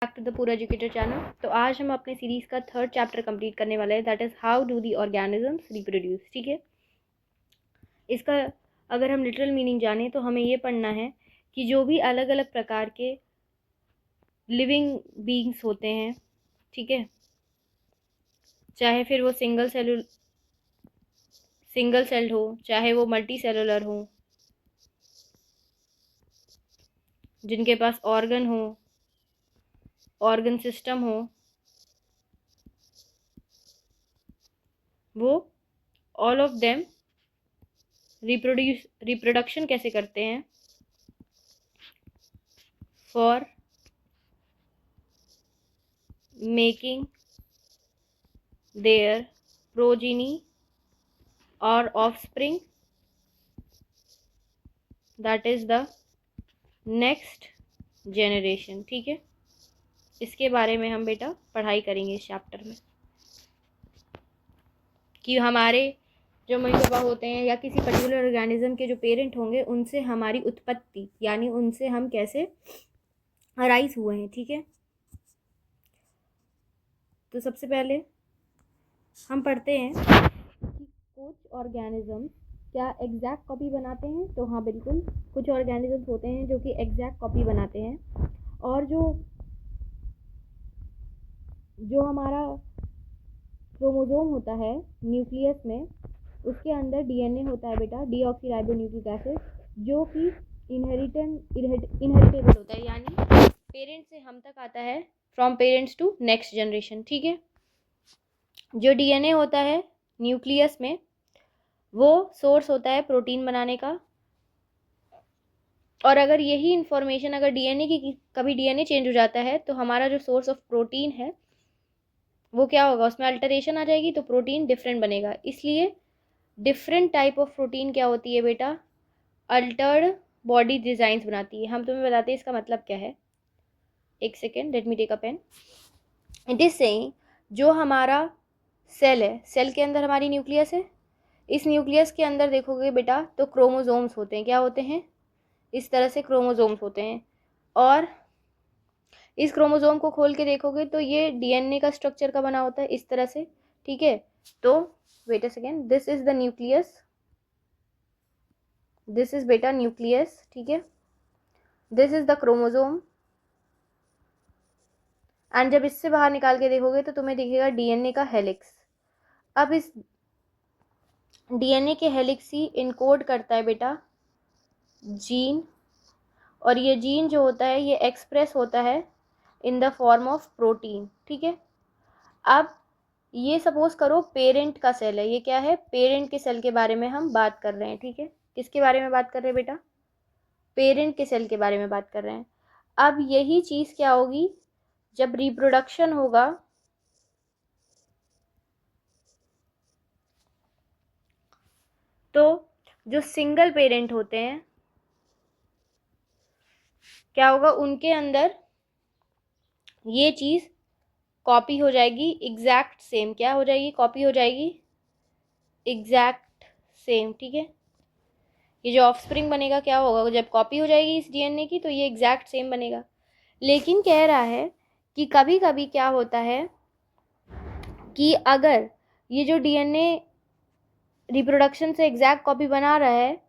Back to the पूरा educator channel. तो आज हम अपने सीरीज़ का 3rd चैप्टर कंप्लीट करने वाले हैं, that is how do the organisms reproduce. ठीक है, इसका अगर हम लिटरल मीनिंग जानें तो हमें ये पढ़ना है कि जो भी अलग अलग प्रकार के लिविंग बीइंग्स होते हैं, ठीक है, चाहे फिर वो सिंगल सेल्ड हो, चाहे वो मल्टी सेलुलर हो, जिनके पास ऑर्गन हो, ऑर्गन सिस्टम हो, वो ऑल ऑफ देम रिप्रोडक्शन कैसे करते हैं फॉर मेकिंग देयर प्रोजेनी और offspring, that is the next generation. ठीक है, इसके बारे में हम बेटा पढ़ाई करेंगे इस चैप्टर में कि हमारे जो मम्मी पापा होते हैं या किसी पर्टिकुलर ऑर्गेनिज्म के जो पेरेंट होंगे उनसे हमारी उत्पत्ति यानी उनसे हम कैसे अराइज हुए हैं। ठीक है, तो सबसे पहले हम पढ़ते हैं कि कुछ ऑर्गेनिज्म क्या एग्जैक्ट कॉपी बनाते हैं। तो हाँ बिल्कुल, कुछ ऑर्गेनिजम्स होते हैं जो कि एग्जैक्ट कॉपी बनाते हैं, और जो हमारा क्रोमोसोम होता है न्यूक्लियस में, उसके अंदर डीएनए होता है बेटा, डीऑक्सीराइबोन्यूक्लिक एसिड, जो कि इनहेरिटेबल होता है, यानी पेरेंट से हम तक आता है, from parents to next generation. ठीक है, जो डीएनए होता है न्यूक्लियस में वो सोर्स होता है प्रोटीन बनाने का, और अगर यही इन्फॉर्मेशन अगर डीएनए की कभी डीएनए चेंज हो जाता है तो हमारा जो सोर्स ऑफ प्रोटीन है वो क्या होगा, उसमें अल्टरेशन आ जाएगी, तो प्रोटीन डिफरेंट बनेगा। इसलिए डिफरेंट टाइप ऑफ प्रोटीन क्या होती है बेटा, अल्टर्ड बॉडी डिजाइंस बनाती है। हम तुम्हें बताते हैं इसका मतलब क्या है। एक second, let me take a pen. It is saying जो हमारा सेल है, सेल के अंदर हमारी न्यूक्लियस है, इस न्यूक्लियस के अंदर देखोगे बेटा तो क्रोमोसोम्स होते हैं। क्या होते हैं, इस तरह से क्रोमोसोम्स होते हैं, और इस क्रोमोसोम को खोल के देखोगे तो ये डीएनए का स्ट्रक्चर का बना होता है इस तरह से। ठीक है, तो wait a second, this is the nucleus, this is बेटा न्यूक्लियस। ठीक है, this is the chromosome, and जब इससे बाहर निकाल के देखोगे तो तुम्हें दिखेगा डीएनए का हेलिक्स। अब इस डीएनए के हेलिक्स ही इनकोड करता है बेटा जीन, और ये जीन जो होता है ये एक्सप्रेस होता है in the form of protein. ठीक है, अब ये सपोज करो पेरेंट का सेल है, ये क्या है, पेरेंट के सेल के बारे में हम बात कर रहे हैं। ठीक है, किसके बारे में बात कर रहे हैं बेटा, पेरेंट के सेल के बारे में बात कर रहे हैं। अब यही चीज़ क्या होगी, जब रिप्रोडक्शन होगा तो जो सिंगल पेरेंट होते हैं क्या होगा, उनके अंदर ये चीज़ कॉपी हो जाएगी एग्जैक्ट सेम। क्या हो जाएगी, कॉपी हो जाएगी एग्जैक्ट सेम। ठीक है, ये जो ऑफस्प्रिंग बनेगा क्या होगा, जब कॉपी हो जाएगी इस डीएनए की तो ये एग्जैक्ट सेम बनेगा। लेकिन कह रहा है कि कभी कभी क्या होता है कि अगर ये जो डीएनए रिप्रोडक्शन से एग्जैक्ट कॉपी बना रहा है,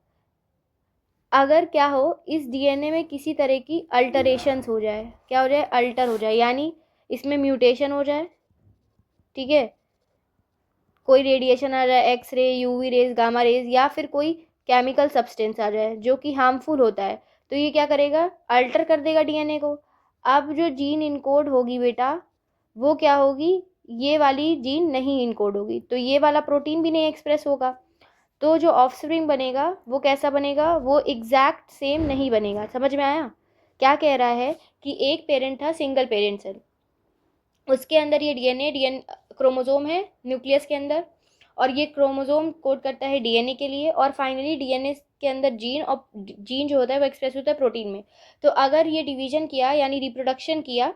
अगर क्या हो इस डीएनए में किसी तरह की अल्टरेशंस हो जाए, क्या हो जाए, अल्टर हो जाए, यानी इसमें म्यूटेशन हो जाए। ठीक है, कोई रेडिएशन आ जाए, X-ray, UV rays, gamma rays, या फिर कोई केमिकल सब्सटेंस आ जाए जो कि हार्मफुल होता है, तो ये क्या करेगा, अल्टर कर देगा डीएनए को। अब जो जीन इनकोड होगी बेटा वो क्या होगी, ये वाली जीन नहीं इनकोड होगी, तो ये वाला प्रोटीन भी नहीं एक्सप्रेस होगा। तो जो ऑफस्प्रिंग बनेगा वो कैसा बनेगा, वो एग्जैक्ट सेम नहीं बनेगा। समझ में आया, क्या कह रहा है कि एक पेरेंट था, सिंगल पेरेंट सेल, उसके अंदर ये डीएनए क्रोमोसोम है न्यूक्लियस के अंदर, और ये क्रोमोसोम कोड करता है डीएनए के लिए, और फाइनली डीएनए के अंदर जीन, और जीन जो होता है वो एक्सप्रेस होता है प्रोटीन में। तो अगर ये डिवीजन किया यानी रिप्रोडक्शन किया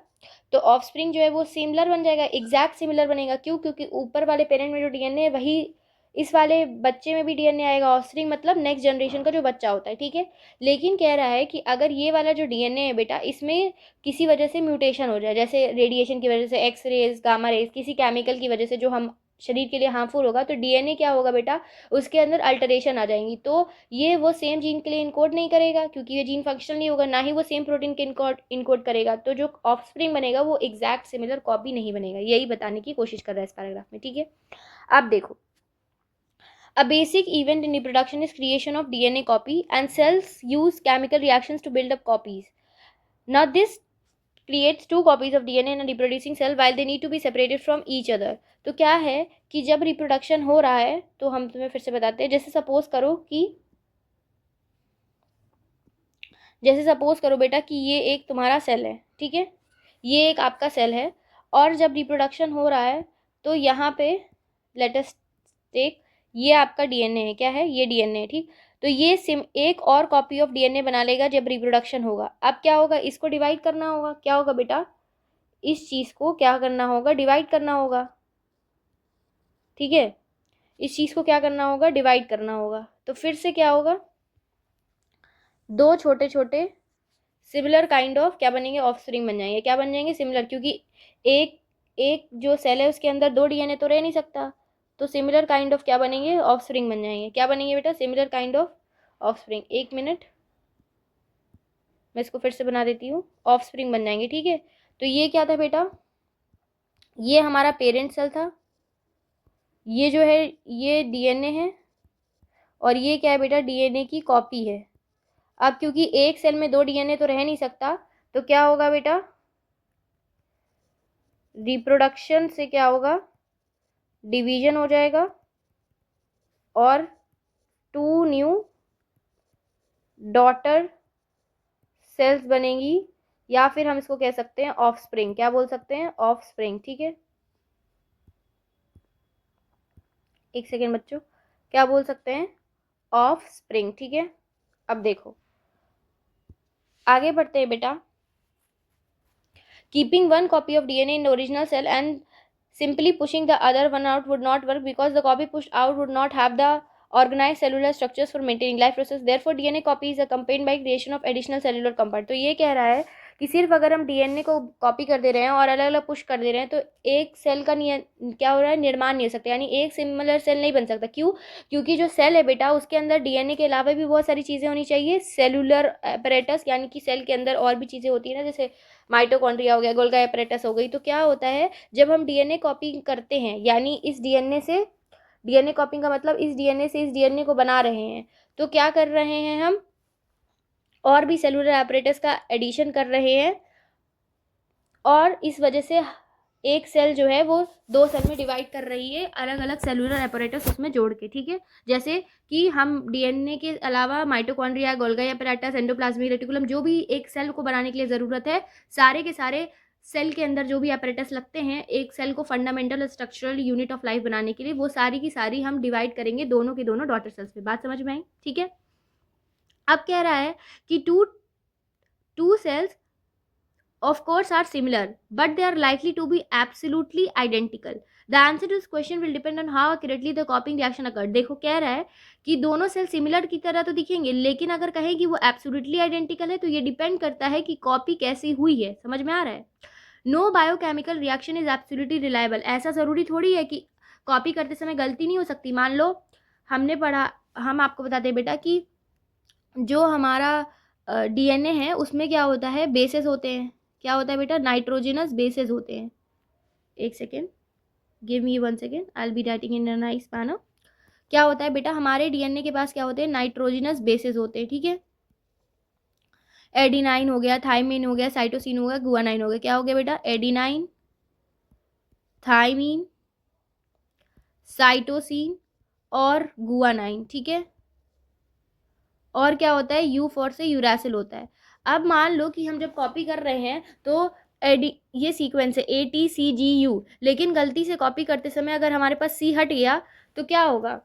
तो ऑफस्प्रिंग जो है वो सिमिलर बन जाएगा, एग्जैक्ट सिमिलर बनेगा। क्यों, क्योंकि ऊपर वाले पेरेंट में जो डीएनए है वही इस वाले बच्चे में भी डीएनए आएगा, ऑफस्प्रिंग मतलब नेक्स्ट जनरेशन का जो बच्चा होता है, ठीक है। लेकिन कह रहा है कि अगर ये वाला जो डीएनए है बेटा, इसमें किसी वजह से म्यूटेशन हो जाए, जैसे रेडिएशन की वजह से, एक्स रेज, गामा रेज, किसी केमिकल की वजह से जो हम शरीर के लिए हार्मफुल होगा, तो डीएनए क्या होगा बेटा, उसके अंदर अल्टरेशन आ जाएंगी, तो ये वो सेम जीन के लिए इनकोड नहीं करेगा, क्योंकि ये जीन फंक्शनल नहीं होगा, ना ही वो सेम प्रोटीन के इनकोड करेगा, तो जो ऑफस्प्रिंग बनेगा वो एग्जैक्ट सिमिलर कॉपी नहीं बनेगा। यही बताने की कोशिश कर रहा है इस पैराग्राफ में, ठीक है। अब देखो, a basic event in reproduction is creation of DNA copy, and cells use chemical reactions to build up copies. Now this creates two copies of DNA in a reproducing cell while they need to be separated from each other. तो क्या है कि जब reproduction हो रहा है, तो हम तुम्हें फिर से बताते हैं, जैसे सपोज करो बेटा कि ये एक तुम्हारा सेल है, ठीक है, ये एक आपका सेल है, और जब रिप्रोडक्शन हो रहा है तो यहाँ पे लेट अस टेक, ये आपका डीएनए है, क्या है, ये डीएनए है, ठीक। तो ये एक और कॉपी ऑफ डीएनए बना लेगा जब रिप्रोडक्शन होगा। अब क्या होगा, इसको डिवाइड करना होगा, क्या होगा बेटा, इस चीज़ को क्या करना होगा, डिवाइड करना होगा, ठीक है, इस चीज़ को क्या करना होगा, डिवाइड करना होगा। तो फिर से क्या होगा, दो छोटे छोटे सिमिलर काइंड ऑफ क्या बनेंगे, ऑफस्प्रिंग बन जाएंगे। क्या बन जाएंगे, सिमिलर, क्योंकि एक एक जो सेल है उसके अंदर दो डीएनए तो रह नहीं सकता, तो सिमिलर काइंड ऑफ क्या बनेंगे, ऑफस्प्रिंग बन जाएंगे। क्या बनेंगे बेटा, सिमिलर काइंड ऑफ ऑफस्प्रिंग। एक मिनट, मैं इसको फिर से बना देती हूँ, ऑफस्प्रिंग बन जाएंगे, ठीक है। तो ये क्या था बेटा, ये हमारा पेरेंट सेल था, ये जो है ये डीएनए है, और ये क्या है बेटा, डीएनए की कॉपी है। अब क्योंकि एक सेल में दो डीएनए तो रह नहीं सकता, तो क्या होगा बेटा, रिप्रोडक्शन से क्या होगा, डिवीजन हो जाएगा, और टू न्यू डॉटर सेल्स बनेंगी, या फिर हम इसको कह सकते हैं ऑफस्प्रिंग। क्या बोल सकते हैं, ऑफस्प्रिंग, ठीक है। एक सेकेंड बच्चों, क्या बोल सकते हैं, ऑफस्प्रिंग, ठीक है। अब देखो आगे बढ़ते हैं बेटा। Keeping one copy of DNA in the original cell and simply pushing the other one out would not work, because the copy pushed out would not have the organized cellular structures for maintaining life process. Therefore DNA copy is accompanied by creation of additional cellular component. तो ये कह रहा है कि सिर्फ अगर हम DNA को कॉपी कर दे रहे हैं और अलग अलग पुश कर दे रहे हैं, तो एक सेल का क्या हो रहा है, निर्माण नहीं हो सकता, यानी एक सिमिलर सेल नहीं बन सकता। क्यों, क्योंकि जो सेल है बेटा उसके अंदर डीएनए के अलावा भी बहुत सारी चीज़ें होनी चाहिए, सेलुलर अपैरेटस, यानी कि सेल के अंदर और भी चीज़ें होती है ना, जैसे माइटोकॉन्ड्रिया हो गया, गोल्गी अपैरेटस हो गई। तो क्या होता है, जब हम डीएनए कॉपी करते हैं, यानी इस डीएनए से, डीएनए कॉपिंग का मतलब इस डीएनए से इस डीएनए को बना रहे हैं, तो क्या कर रहे हैं हम, और भी सेलुलर अपैरेटस का एडिशन कर रहे हैं, और इस वजह से एक सेल जो है वो दो सेल में डिवाइड कर रही है, अलग अलग सेलुलर अपैरेटस उसमें जोड़ के, ठीक है। जैसे कि हम डीएनए के अलावा mitochondria, Golgi apparatus, endoplasmic reticulum, जो भी एक सेल को बनाने के लिए ज़रूरत है, सारे के सारे सेल के अंदर जो भी अपैरेटस लगते हैं एक सेल को fundamental structural unit of life बनाने के लिए, वो सारी की सारी हम डिवाइड करेंगे दोनों के दोनों डॉटर सेल्स पे। बात समझ में आई, ठीक है। अब कह रहा है कि two cells of course are similar, but they are likely to be absolutely identical. The answer to this question will depend on how accurately the copying reaction occurred. देखो कह रहा है कि दोनों सेल सिमिलर की तरह तो दिखेंगे, लेकिन अगर कहें कि वो एब्सोल्युटली आइडेंटिकल है, तो ये डिपेंड करता है कि कॉपी कैसी हुई है। समझ में आ रहा है। No biochemical reaction is absolutely reliable. ऐसा ज़रूरी थोड़ी है कि कॉपी करते समय गलती नहीं हो सकती। मान लो हमने पढ़ा, हम आपको बताते हैं बेटा कि जो हमारा डीएनए है उसमें क्या होता है, बेसेस होते हैं। क्या होता है बेटा, नाइट्रोजनस बेसेस होते हैं। एक second, give me 1 second, I will be writing in a nice manner. क्या होता है बेटा, हमारे डीएनए के पास क्या होते हैं, नाइट्रोजनस बेसेस होते हैं, ठीक है। एडिनाइन हो गया, थाइमिन हो गया, साइटोसिन हो गया, गुआनाइन हो गया। क्या हो गया बेटा, एडिनाइन, थाइमिन, साइटोसिन और गुआनाइन, ठीक है। और क्या होता है, यू फॉर से यूरासिल होता है। अब मान लो कि हम जब कॉपी कर रहे हैं तो ये सीक्वेंस है ATCGU, लेकिन गलती से कॉपी करते समय अगर हमारे पास C हट गया तो क्या होगा,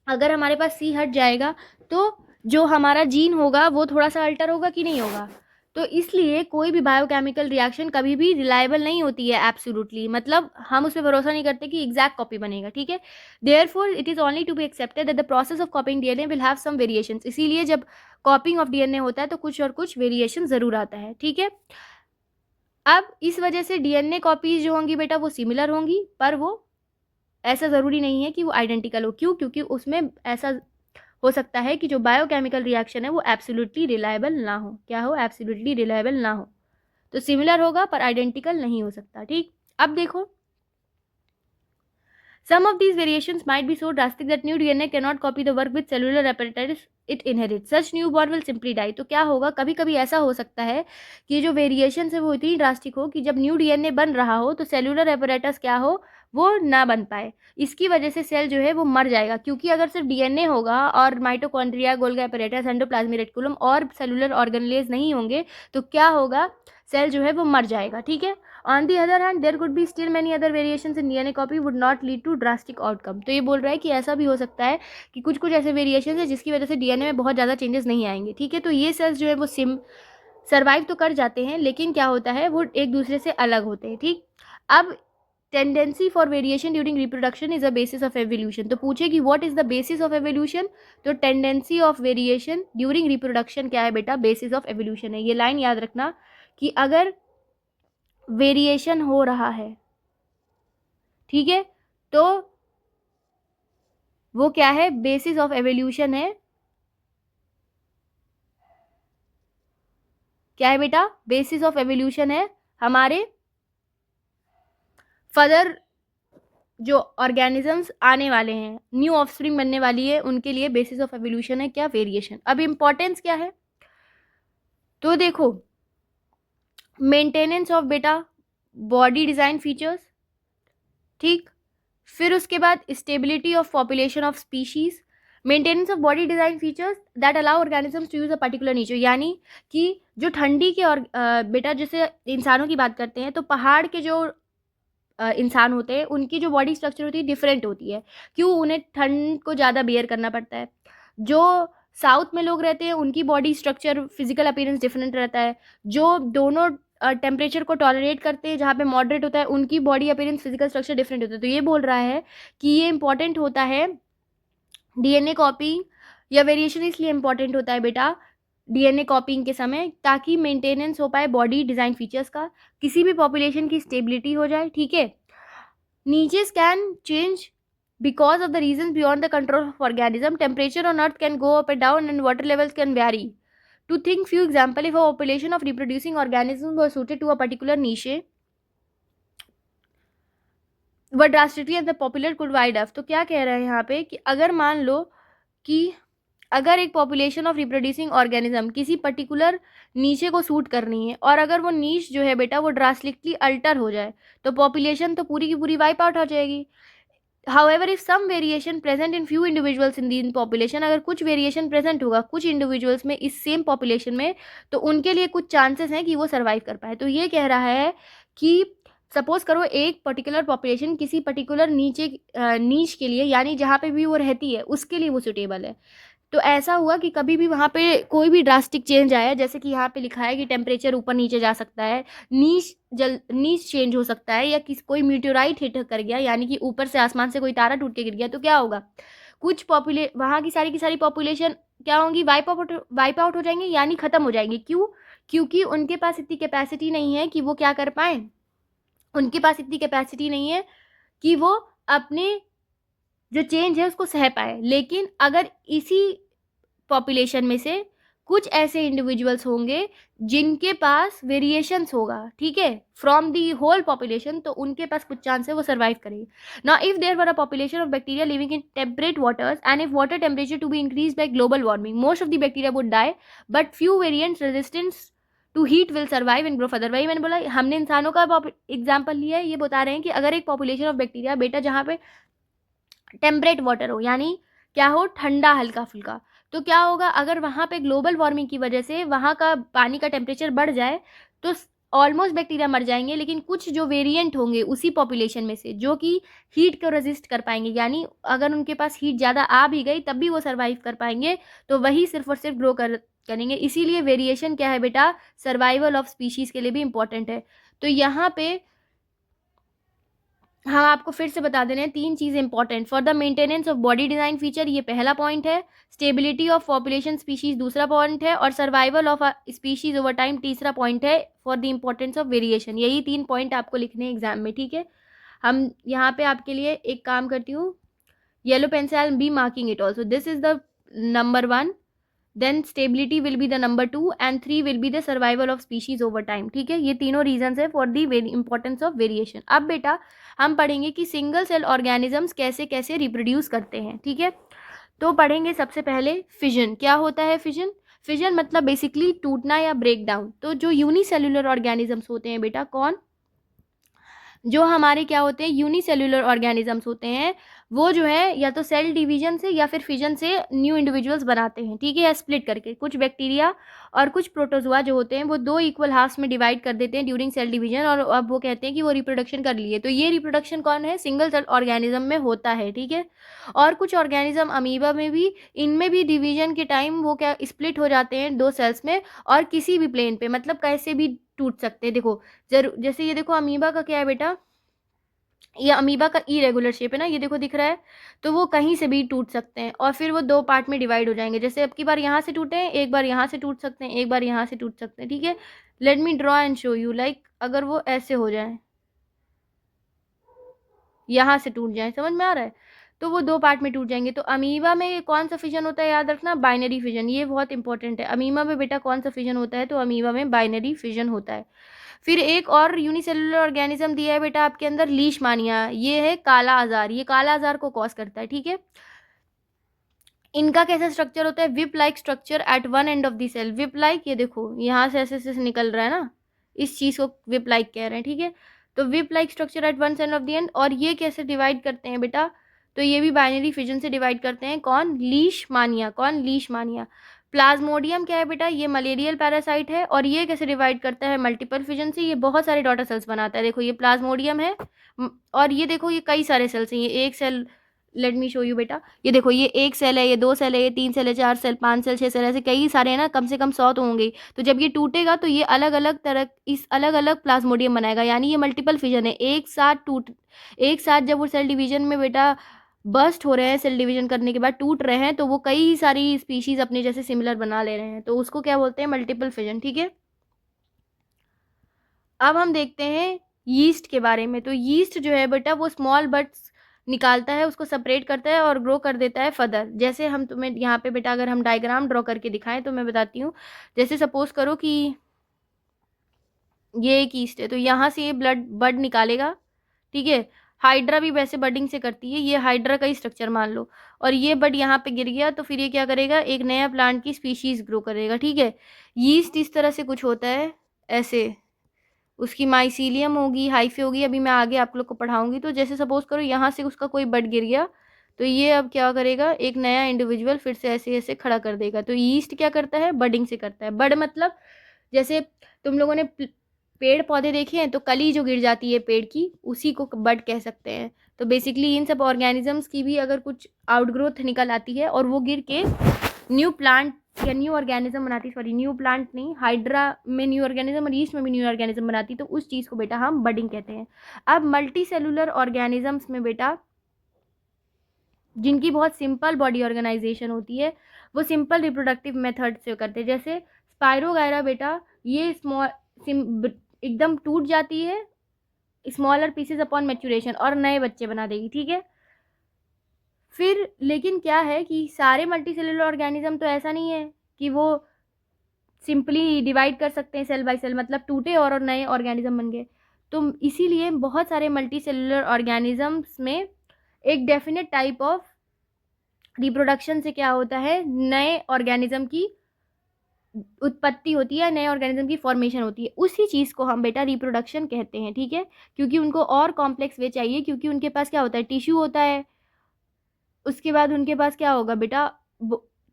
अगर हमारे पास C हट जाएगा तो जो हमारा जीन होगा वो थोड़ा सा अल्टर होगा कि नहीं होगा। तो इसलिए कोई भी बायोकेमिकल रिएक्शन कभी भी रिलायबल नहीं होती है एब्सोल्युटली, मतलब हम उस पर भरोसा नहीं करते कि एग्जैक्ट कॉपी बनेगा, ठीक है। Therefore it is only to be accepted that the process of copying DNA will have some variations. इसीलिए जब कॉपिंग ऑफ डीएनए होता है तो कुछ और कुछ वेरिएशन ज़रूर आता है, ठीक है। अब इस वजह से डीएनए कॉपीज जो होंगी बेटा वो सिमिलर होंगी, पर वो ऐसा ज़रूरी नहीं है कि वो आइडेंटिकल हो। क्यों? क्योंकि उसमें ऐसा हो सकता है कि जो बायोकेमिकल रिएक्शन है वो एब्सोल्युटली रिलायबल ना हो। क्या हो? एब्सोल्युटली रिलायबल ना हो। तो सिमिलर होगा पर आइडेंटिकल नहीं हो सकता, ठीक। अब देखो, some of these variations might be so drastic that new DNA cannot copy the work with cellular apparatus it inherits. Such newborn will simply die. तो क्या होगा, कभी कभी ऐसा हो सकता है कि जो वेरिएशन है वो इतनी ड्रास्टिक हो कि जब न्यू डीएनए बन रहा हो तो सेलुलर एपरेटस क्या हो, वो ना बन पाए। इसकी वजह से सेल जो है वो मर जाएगा, क्योंकि अगर सिर्फ डीएनए होगा और mitochondria, Golgi apparatus, endoplasmic reticulum और सेलुलर ऑर्गेनेलेज नहीं होंगे तो क्या होगा, सेल जो है वो मर जाएगा, ठीक है। On the other hand, there could be still many other variations in DNA copy would not lead to drastic outcome. तो ये बोल रहा है कि ऐसा भी हो सकता है कि कुछ कुछ ऐसे वेरिएशन है जिसकी वजह से डीएनए में बहुत ज़्यादा चेंजेस नहीं आएंगे, ठीक है। तो ये सेल्स जो है वो सर्वाइव तो कर जाते हैं, लेकिन क्या होता है वो एक दूसरे से अलग होते हैं, ठीक। अब tendency for variation during reproduction is a basis of evolution. तो पूछे कि what is the basis of evolution, तो tendency of variation during reproduction क्या है बेटा, बेसिस ऑफ एवोल्यूशन है। ये लाइन याद रखना कि अगर वेरिएशन हो रहा है, ठीक है, तो वो क्या है, बेसिस ऑफ एवोल्यूशन है। क्या है बेटा, बेसिस ऑफ एवोल्यूशन है हमारे फर्दर जो ऑर्गेनिजम्स आने वाले हैं, न्यू ऑफस्प्रिंग बनने वाली है, उनके लिए बेसिस ऑफ एवोल्यूशन है क्या, वेरिएशन। अब इंपॉर्टेंस क्या है, तो देखो, मेंटेनेंस ऑफ बेटा बॉडी डिजाइन फीचर्स, ठीक। फिर उसके बाद stability of population of species, maintenance of body design features that allow organisms to use a particular nature. यानी कि जो ठंडी के और बेटा जैसे इंसानों की बात करते हैं तो पहाड़ के जो इंसान होते हैं उनकी जो बॉडी स्ट्रक्चर होती है डिफरेंट होती है। क्यों? उन्हें ठंड को ज़्यादा बेयर करना पड़ता है। जो साउथ में लोग रहते हैं उनकी body structure, physical appearance different रहता है। जो दोनों टेम्परेचर को टॉलरेट करते हैं, जहाँ पे मॉडरेट होता है, उनकी body appearance, physical structure different होता है। तो ये बोल रहा है कि ये इंपॉर्टेंट होता है डीएनए कॉपिंग, या वेरिएशन इसलिए इंपॉर्टेंट होता है बेटा डीएनए कॉपिंग के समय, ताकि मेंटेनेंस हो पाए बॉडी डिज़ाइन फीचर्स का, किसी भी पॉपुलेशन की स्टेबिलिटी हो जाए, ठीक है। Niches can change because of the reasons beyond the control of organism. Temperature on earth can go up and down and water levels can vary. To think few example, if a population of reproducing organisms was suited to a particular niche were drastically and the popular could wide off. तो क्या कह रहे हैं यहाँ पे कि अगर मान लो कि अगर एक पॉपुलेशन ऑफ रिप्रोड्यूसिंग ऑर्गेनिज्म किसी पर्टिकुलर नीचे को सूट करनी है और अगर वो नीच जो है बेटा वो ड्रास्टिकली अल्टर हो जाए तो पॉपुलेशन तो पूरी की पूरी वाइप आउट हो जाएगी। However, if some variation present in few individuals in the population, अगर कुछ वेरिएशन प्रेजेंट होगा कुछ इंडिविजुअल्स में इस सेम पॉपुलेशन में, तो उनके लिए कुछ चांसेस हैं कि वो सर्वाइव कर पाए। तो ये कह रहा है कि सपोज करो एक पर्टिकुलर पॉपुलेशन किसी पर्टिकुलर नीच के लिए, यानी जहाँ पे भी वो रहती है उसके लिए वो सुटेबल है। तो ऐसा हुआ कि कभी भी वहाँ पे कोई भी ड्रास्टिक चेंज आया, जैसे कि यहाँ पे लिखा है कि टेम्परेचर ऊपर नीचे जा सकता है, नीच चेंज हो सकता है, या कोई मीटेओराइट हिट कर गया, यानी कि ऊपर से आसमान से कोई तारा टूट के गिर गया, तो क्या होगा, कुछ वहाँ की सारी पॉपुलेशन क्या होंगी, वाइप आउट हो जाएंगे, यानी ख़त्म हो जाएंगे। क्यों? क्योंकि उनके पास इतनी कैपेसिटी नहीं है कि वो क्या कर पाए, उनके पास इतनी कैपेसिटी नहीं है कि वो अपने जो चेंज है उसको सह पाए। लेकिन अगर इसी पॉपुलेशन में से कुछ ऐसे इंडिविजुअल्स होंगे जिनके पास वेरिएशंस होगा, ठीक है, फ्रॉम दी होल पॉपुलेशन, तो उनके पास कुछ चांस है वो सर्वाइव करेंगे। Now if there were a population of bacteria living in temperate waters and if water temperature to be increase by global warming, most of the bacteria would die but few variants resistance to heat will survive and grow further. वही मैंने बोला, हमने इंसानों का example लिया है। ये बता रहे हैं कि अगर एक पॉपुलेशन ऑफ बैक्टीरिया बेटा जहाँ पे टेम्परेट वाटर हो, यानी क्या हो, ठंडा हल्का फुल्का, तो क्या होगा, अगर वहाँ पे ग्लोबल वार्मिंग की वजह से वहाँ का पानी का टेम्परेचर बढ़ जाए तो ऑलमोस्ट बैक्टीरिया मर जाएंगे। लेकिन कुछ जो वेरिएंट होंगे उसी पॉपुलेशन में से जो कि हीट को रेजिस्ट कर पाएंगे, यानी अगर उनके पास हीट ज़्यादा आ भी गई तब भी वो सर्वाइव कर पाएंगे, तो वही सिर्फ और सिर्फ ग्रो कर करेंगे। इसीलिए वेरिएशन क्या है बेटा, सर्वाइवल ऑफ स्पीशीज के लिए भी इंपॉर्टेंट है। तो यहाँ पे हम आपको फिर से बता दे रहे हैं 3 चीज़ important for the maintenance of body design feature, ये पहला पॉइंट है। स्टेबिलिटी ऑफ पॉपुलेशन स्पीशीज दूसरा पॉइंट है, और survival of species over time तीसरा पॉइंट है for the importance of variation. यही 3 पॉइंट आपको लिखने हैं एग्जाम में, ठीक है। हम यहाँ पे आपके लिए एक काम करती हूँ, yellow pencil I will be marking it also. This is the number 1, then stability will be the number 2 and 3 will be the survival of species over time, ठीक है। ये तीनों रीजंस है for the importance of variation. अब बेटा हम पढ़ेंगे कि सिंगल सेल ऑर्गेनिजम्स कैसे कैसे रिप्रोड्यूस करते हैं, ठीक है। तो पढ़ेंगे सबसे पहले फिजन। क्या होता है फिजन? फिजन मतलब बेसिकली टूटना या ब्रेक डाउन। तो जो यूनिसेल्युलर ऑर्गेनिजम्स होते हैं बेटा, कौन, जो हमारे क्या होते हैं, यूनिसेल्युलर ऑर्गेनिजम्स होते हैं, वो जो है या तो सेल डिवीजन से या फिर फिजन से न्यू इंडिविजुअल्स बनाते हैं, ठीक है, या स्प्लिट करके। कुछ बैक्टीरिया और कुछ प्रोटोजोआ जो होते हैं वो 2 इक्वल हाफ्स में डिवाइड कर देते हैं ड्यूरिंग सेल डिवीजन, और अब वो कहते हैं कि वो रिप्रोडक्शन कर लिए। तो ये रिप्रोडक्शन कौन है, सिंगल सेल ऑर्गेनिज्म में होता है, ठीक है। और कुछ ऑर्गेनिज्म अमीबा में भी, इनमें भी डिवीजन के टाइम वो क्या स्प्लिट हो जाते हैं 2 सेल्स में, और किसी भी प्लेन पे, मतलब कैसे भी टूट सकते हैं। देखो जैसे ये देखो अमीबा का क्या है बेटा, ये अमीबा का इरेगुलर शेप है ना, ये देखो दिख रहा है, तो वो कहीं से भी टूट सकते हैं, और फिर वो 2 पार्ट में डिवाइड हो जाएंगे। जैसे अब की बार यहाँ से टूटे हैं, एक बार यहाँ से टूट सकते हैं, एक बार यहाँ से टूट सकते हैं, ठीक है। Let me draw and show you, like अगर वो ऐसे हो जाए, यहाँ से टूट जाए, समझ में आ रहा है, तो वो 2 पार्ट में टूट जाएंगे। तो अमीबा में कौन सा फिजन होता है, याद रखना, बाइनरी फिजन। ये बहुत इंपॉर्टेंट है। अमीबा में बेटा कौन सा फिजन होता है, तो अमीबा में बाइनरी फिजन होता है। फिर एक और यूनिसेलुलर ऑर्गेनिज्म दिया है बेटा आपके अंदर, लीशमानिया। ये है काला आजार, ये काला आजार को कॉज करता है, ठीक है। इनका कैसा स्ट्रक्चर होता है, whip like structure at one end of the cell. Whip like, ये देखो यहाँ से ऐसे ऐसे निकल रहा है ना, इस चीज़ को विप लाइक कह रहे हैं, ठीक है। तो whip like structure at one end of the end. और ये कैसे डिवाइड करते हैं बेटा, तो ये भी बाइनरी फिजन से डिवाइड करते हैं। कौन, लीशमानिया। कौन, लीशमानिया। प्लाज्मोडियम क्या है बेटा, ये मलेरियल पैरासाइट है, और ये कैसे डिवाइड करता है, मल्टीपल फिजन से। ये बहुत सारे डॉटर सेल्स बनाता है। देखो ये प्लाज्मोडियम है, और ये देखो ये कई सारे सेल्स हैं। ये एक cell, let me show you बेटा, ये देखो ये 1 सेल है, ये 2 सेल है, ये 3 सेल है, 4 सेल, 5 सेल, 6 सेल, ऐसे कई सारे हैं ना, कम से कम 100 तो होंगे। तो जब ये टूटेगा तो ये अलग अलग तरह, इस अलग अलग प्लाज्मोडियम बनाएगा, यानी ये मल्टीपल फिजन है। एक साथ जब वो सेल डिवीजन में बेटा बस्ट हो रहे हैं, सेल डिवीजन करने के बाद टूट रहे हैं, तो वो कई सारी स्पीशीज अपने जैसे सिमिलर बना ले रहे हैं, तो उसको क्या बोलते हैं, मल्टीपल फिजन, ठीक है। अब हम देखते हैं यीस्ट के बारे में। तो यीस्ट जो है बेटा वो स्मॉल बट्स निकालता है, उसको सेपरेट करता है और ग्रो कर देता है फर्दर। जैसे हम तुम्हें यहाँ पे बेटा अगर हम डायग्राम ड्रॉ करके दिखाएं तो मैं बताती हूँ। जैसे सपोज करो कि ये एक यीस्ट है, तो यहाँ से ये बड निकालेगा, ठीक है। हाइड्रा भी वैसे बडिंग से करती है, ये हाइड्रा का ही स्ट्रक्चर मान लो, और ये बड यहाँ पे गिर गया, तो फिर ये क्या करेगा, एक नया प्लांट की स्पीशीज ग्रो करेगा, ठीक है। यीस्ट इस तरह से कुछ होता है, ऐसे उसकी माइसीलियम होगी, हाइफे होगी, अभी मैं आगे आप लोग को पढ़ाऊंगी। तो जैसे सपोज करो यहाँ से उसका कोई बड गिर गया, तो ये अब क्या करेगा, एक नया इंडिविजुअल फिर से ऐसे ऐसे खड़ा कर देगा। तो यीस्ट क्या करता है, बडिंग से करता है। बड मतलब जैसे तुम लोगों ने पेड़ पौधे देखे हैं, तो कली जो गिर जाती है पेड़ की, उसी को बड कह सकते हैं। तो बेसिकली इन सब ऑर्गेनिजम्स की भी अगर कुछ आउटग्रोथ निकल आती है और वो गिर के न्यू प्लांट या न्यू ऑर्गेनिज्म बनाती, सॉरी न्यू प्लांट नहीं, हाइड्रा में न्यू ऑर्गेनिज्म और ईस्ट में भी न्यू ऑर्गेनिज्म बनाती, तो उस चीज़ को बेटा हम बडिंग कहते हैं। अब मल्टी सेलुलर ऑर्गेनिजम्स में बेटा जिनकी बहुत सिंपल बॉडी ऑर्गेनाइजेशन होती है, वो सिंपल रिप्रोडक्टिव मेथड से करते हैं। जैसे स्पायरोगायरा बेटा, ये एकदम टूट जाती है स्मॉलर पीसेस अपॉन मैच्योरेशन और नए बच्चे बना देगी, ठीक है। फिर लेकिन क्या है कि सारे मल्टी सेलुलर ऑर्गेनिज्म तो ऐसा नहीं है कि वो सिंपली डिवाइड कर सकते हैं सेल बाय सेल, मतलब टूटे और नए ऑर्गेनिज्म बन गए। तो इसीलिए बहुत सारे मल्टी सेलुलर ऑर्गेनिजम्स में एक डेफिनेट टाइप ऑफ रिप्रोडक्शन से क्या होता है, नए ऑर्गेनिज्म की उत्पत्ति होती है, नए ऑर्गेनिज्म की फॉर्मेशन होती है। उसी चीज़ को हम बेटा रिप्रोडक्शन कहते हैं, ठीक है। क्योंकि उनको और कॉम्प्लेक्स वे चाहिए, क्योंकि उनके पास क्या होता है, टिश्यू होता है, उसके बाद उनके पास क्या होगा बेटा,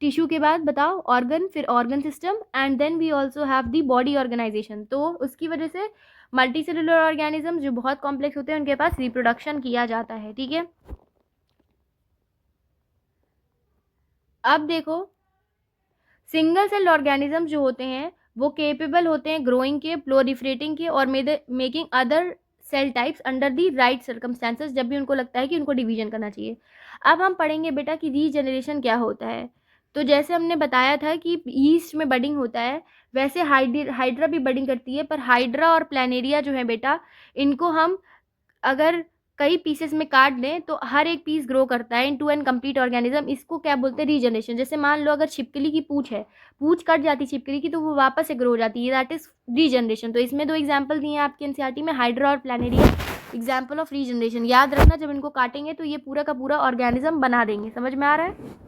टिश्यू के बाद बताओ ऑर्गन, फिर organ system, and then we also have the body organization. तो उसकी वजह से मल्टी सेलुलर ऑर्गेनिज्म जो बहुत कॉम्प्लेक्स होते हैं उनके पास रिप्रोडक्शन किया जाता है, ठीक है। अब देखो सिंगल सेल ऑर्गेनिज्म जो होते हैं वो केपेबल होते हैं ग्रोइंग के, प्लोरिफरेटिंग के और making other cell types under the right circumstances, जब भी उनको लगता है कि उनको डिवीजन करना चाहिए। अब हम पढ़ेंगे बेटा कि रीजनरेशन क्या होता है। तो जैसे हमने बताया था कि ईस्ट में बडिंग होता है, वैसे हाइड्रा भी बडिंग करती है, पर हाइड्रा और प्लानेरिया जो है बेटा, इनको हम अगर कई पीसेस में काट दें तो हर एक पीस ग्रो करता है इनटू एन कंप्लीट ऑर्गेनिज्म। इसको क्या बोलते हैं? रीजनरेशन। जैसे मान लो अगर छिपकली की पूंछ है, पूंछ कट जाती है छिपकली की, तो वो वापस से ग्रो हो जाती है, दैट इज रीजनरेशन। तो इसमें दो एग्जाम्पल दिए हैं आपके एनसीईआरटी में, हाइड्रा और प्लानेरिया, एग्जाम्पल ऑफ रीजनरेशन। याद रखना, जब इनको काटेंगे तो ये पूरा का पूरा ऑर्गेनिज्म बना देंगे। समझ में आ रहा है?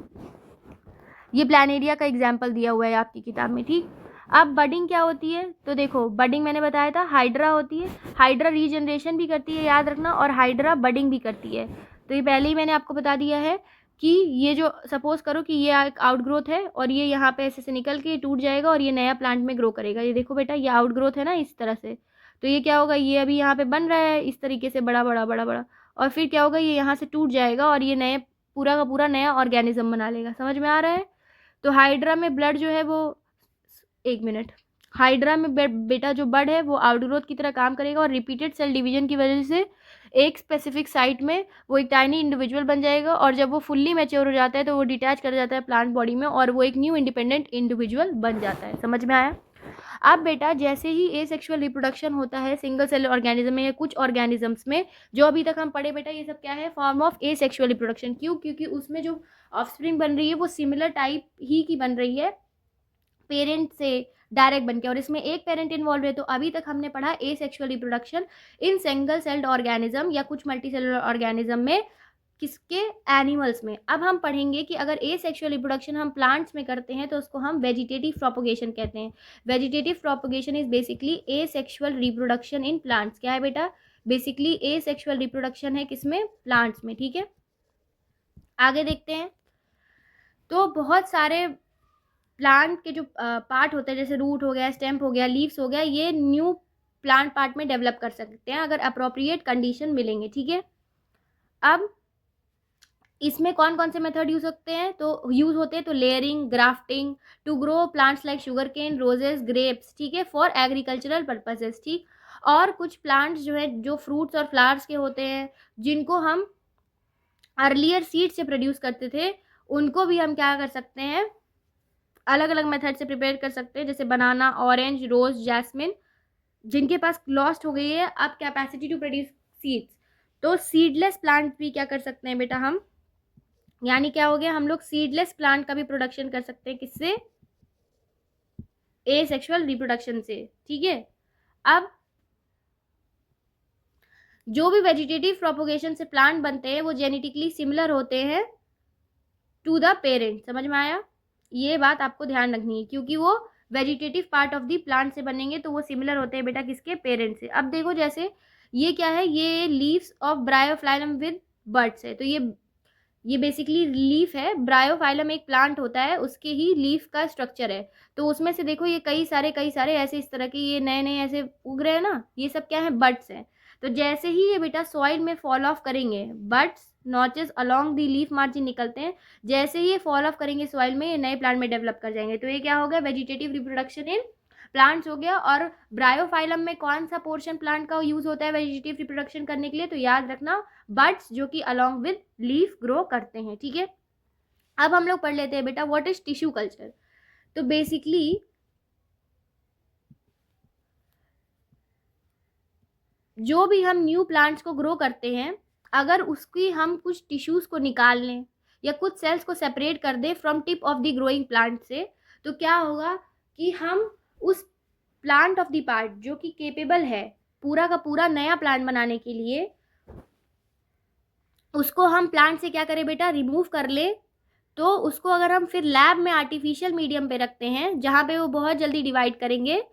ये प्लानेरिया का एग्जाम्पल दिया हुआ है आपकी किताब में, ठीक। अब बडिंग क्या होती है? तो देखो, बडिंग मैंने बताया था हाइड्रा होती है, हाइड्रा रीजनरेशन भी करती है, याद रखना, और हाइड्रा बडिंग भी करती है। तो ये पहले ही मैंने आपको बता दिया है कि ये जो सपोज करो कि ये एक आउटग्रोथ है और ये यहाँ पे ऐसे से निकल के टूट जाएगा और ये नया प्लांट में ग्रो करेगा। ये देखो बेटा, ये आउटग्रोथ है ना इस तरह से, तो ये क्या होगा, ये अभी यहाँ पे बन रहा है इस तरीके से बड़ा बड़ा बड़ा बड़ा, और फिर क्या होगा, ये यहाँ से टूट जाएगा और ये नए पूरा का पूरा नया ऑर्गेनिज्म बना लेगा। समझ में आ रहा है? तो हाइड्रा में ब्लड जो है वो, एक मिनट, हाइड्रा में बेटा जो बड है वो आउटग्रोथ की तरह काम करेगा और रिपीटेड सेल डिवीजन की वजह से एक स्पेसिफिक साइट में वो एक टाइनी इंडिविजुअल बन जाएगा, और जब वो फुल्ली मैच्योर हो जाता है तो वो डिटैच कर जाता है प्लांट बॉडी में और वो एक न्यू इंडिपेंडेंट इंडिविजुअल बन जाता है। समझ में आया? अब बेटा जैसे ही एसेक्सुअल रिप्रोडक्शन होता है सिंगल सेल ऑर्गेनिज्म में या कुछ ऑर्गेनिजम्स में, जो अभी तक हम पढ़े बेटा, ये सब क्या है? Form of asexual reproduction. क्यों? क्योंकि उसमें जो ऑफस्प्रिंग बन रही है वो सिमिलर टाइप ही की बन रही है, पेरेंट से डायरेक्ट बनके, और इसमें एक पेरेंट इन्वॉल्व है। तो अभी तक हमने पढ़ा asexual reproduction in single celled organism या कुछ मल्टी सेलुलर ऑर्गेनिज्म में, किसके? एनिमल्स में। अब हम पढ़ेंगे कि अगर एसेक्सुअल रिप्रोडक्शन हम प्लांट्स में करते हैं तो उसको हम वेजिटेटिव प्रोपोगेशन कहते हैं। Vegetative propagation is basically asexual reproduction in plants. क्या है बेटा? बेसिकली एसेक्सुअल रिप्रोडक्शन है किसमें? प्लांट्स में, ठीक है। आगे देखते हैं। तो बहुत सारे प्लांट के जो पार्ट होते हैं, जैसे रूट हो गया, स्टेम्प हो गया, लीव्स हो गया, ये न्यू प्लांट पार्ट में डेवलप कर सकते हैं अगर अप्रोप्रिएट कंडीशन मिलेंगे, ठीक है। अब इसमें कौन कौन से मेथड यूज होते हैं? तो यूज होते हैं तो layering, grafting, to grow plants like sugar cane, roses, grapes, ठीक है, फॉर एग्रीकल्चरल पर्पसेस, ठीक। और कुछ प्लांट्स जो है जो फ्रूट्स और फ्लावर्स के होते हैं, जिनको हम अर्लियर सीड से प्रोड्यूस करते थे, उनको भी हम क्या कर सकते हैं? अलग अलग मेथड से प्रिपेयर कर सकते हैं, जैसे बनाना, ऑरेंज, रोज, जैस्मिन, जिनके पास लॉस्ट हो गई है अब कैपेसिटी टू प्रोड्यूस सीड्स। तो सीडलेस प्लांट भी क्या कर सकते हैं बेटा हम? यानी क्या हो गया, हम लोग सीडलेस प्लांट का भी प्रोडक्शन कर सकते हैं, किससे? एसेक्सुअल रिप्रोडक्शन से, ठीक है। अब जो भी वेजिटेटिव प्रोपोगेशन से प्लांट बनते हैं वो जेनेटिकली सिमिलर होते हैं टू द पेरेंट। समझ में आया? ये बात आपको ध्यान रखनी है, क्योंकि वो vegetative part of the plant से बनेंगे तो वो सिमिलर होते हैं बेटा किसके? पेरेंट से। अब देखो, जैसे ये क्या है, ये leaves of Bryophyllum with buds है। तो ये बेसिकली लीफ है। ब्रायोफाइलम एक प्लांट होता है, उसके ही लीफ का स्ट्रक्चर है। तो उसमें से देखो ये कई सारे ऐसे इस तरह के ये नए नए ऐसे उग रहे हैं ना, ये सब क्या है? बड्स हैं। तो जैसे ही ये बेटा सॉइल में फॉल ऑफ करेंगे, buds notches along the leaf margin निकलते हैं, जैसे ही ये फॉल ऑफ करेंगे सॉइल में, ये नए प्लांट में डेवलप कर जाएंगे। तो ये क्या हो गया? वेजिटेटिव रिप्रोडक्शन इन प्लांट्स हो गया। और ब्रायोफाइलम में कौन सा पोर्शन प्लांट का यूज होता है वेजिटेटिव रिप्रोडक्शन करने के लिए? तो याद रखना, बड्स, जो कि अलोंग विद लीफ ग्रो करते हैं, ठीक है। अब हम लोग पढ़ लेते हैं बेटा व्हाट इज टिश्यू कल्चर। तो बेसिकली जो भी हम न्यू प्लांट्स को ग्रो करते हैं, अगर उसकी हम कुछ टिश्यूज को निकाल लें या कुछ सेल्स को सेपरेट कर दें from tip of the growing plant से, तो क्या होगा कि हम उस प्लांट ऑफ द पार्ट जो कि केपेबल है पूरा का पूरा नया प्लांट बनाने के लिए, उसको हम प्लांट से क्या करें बेटा? रिमूव कर ले। तो उसको अगर हम फिर लैब में आर्टिफिशियल मीडियम पे रखते हैं, जहाँ पे वो बहुत जल्दी डिवाइड करेंगे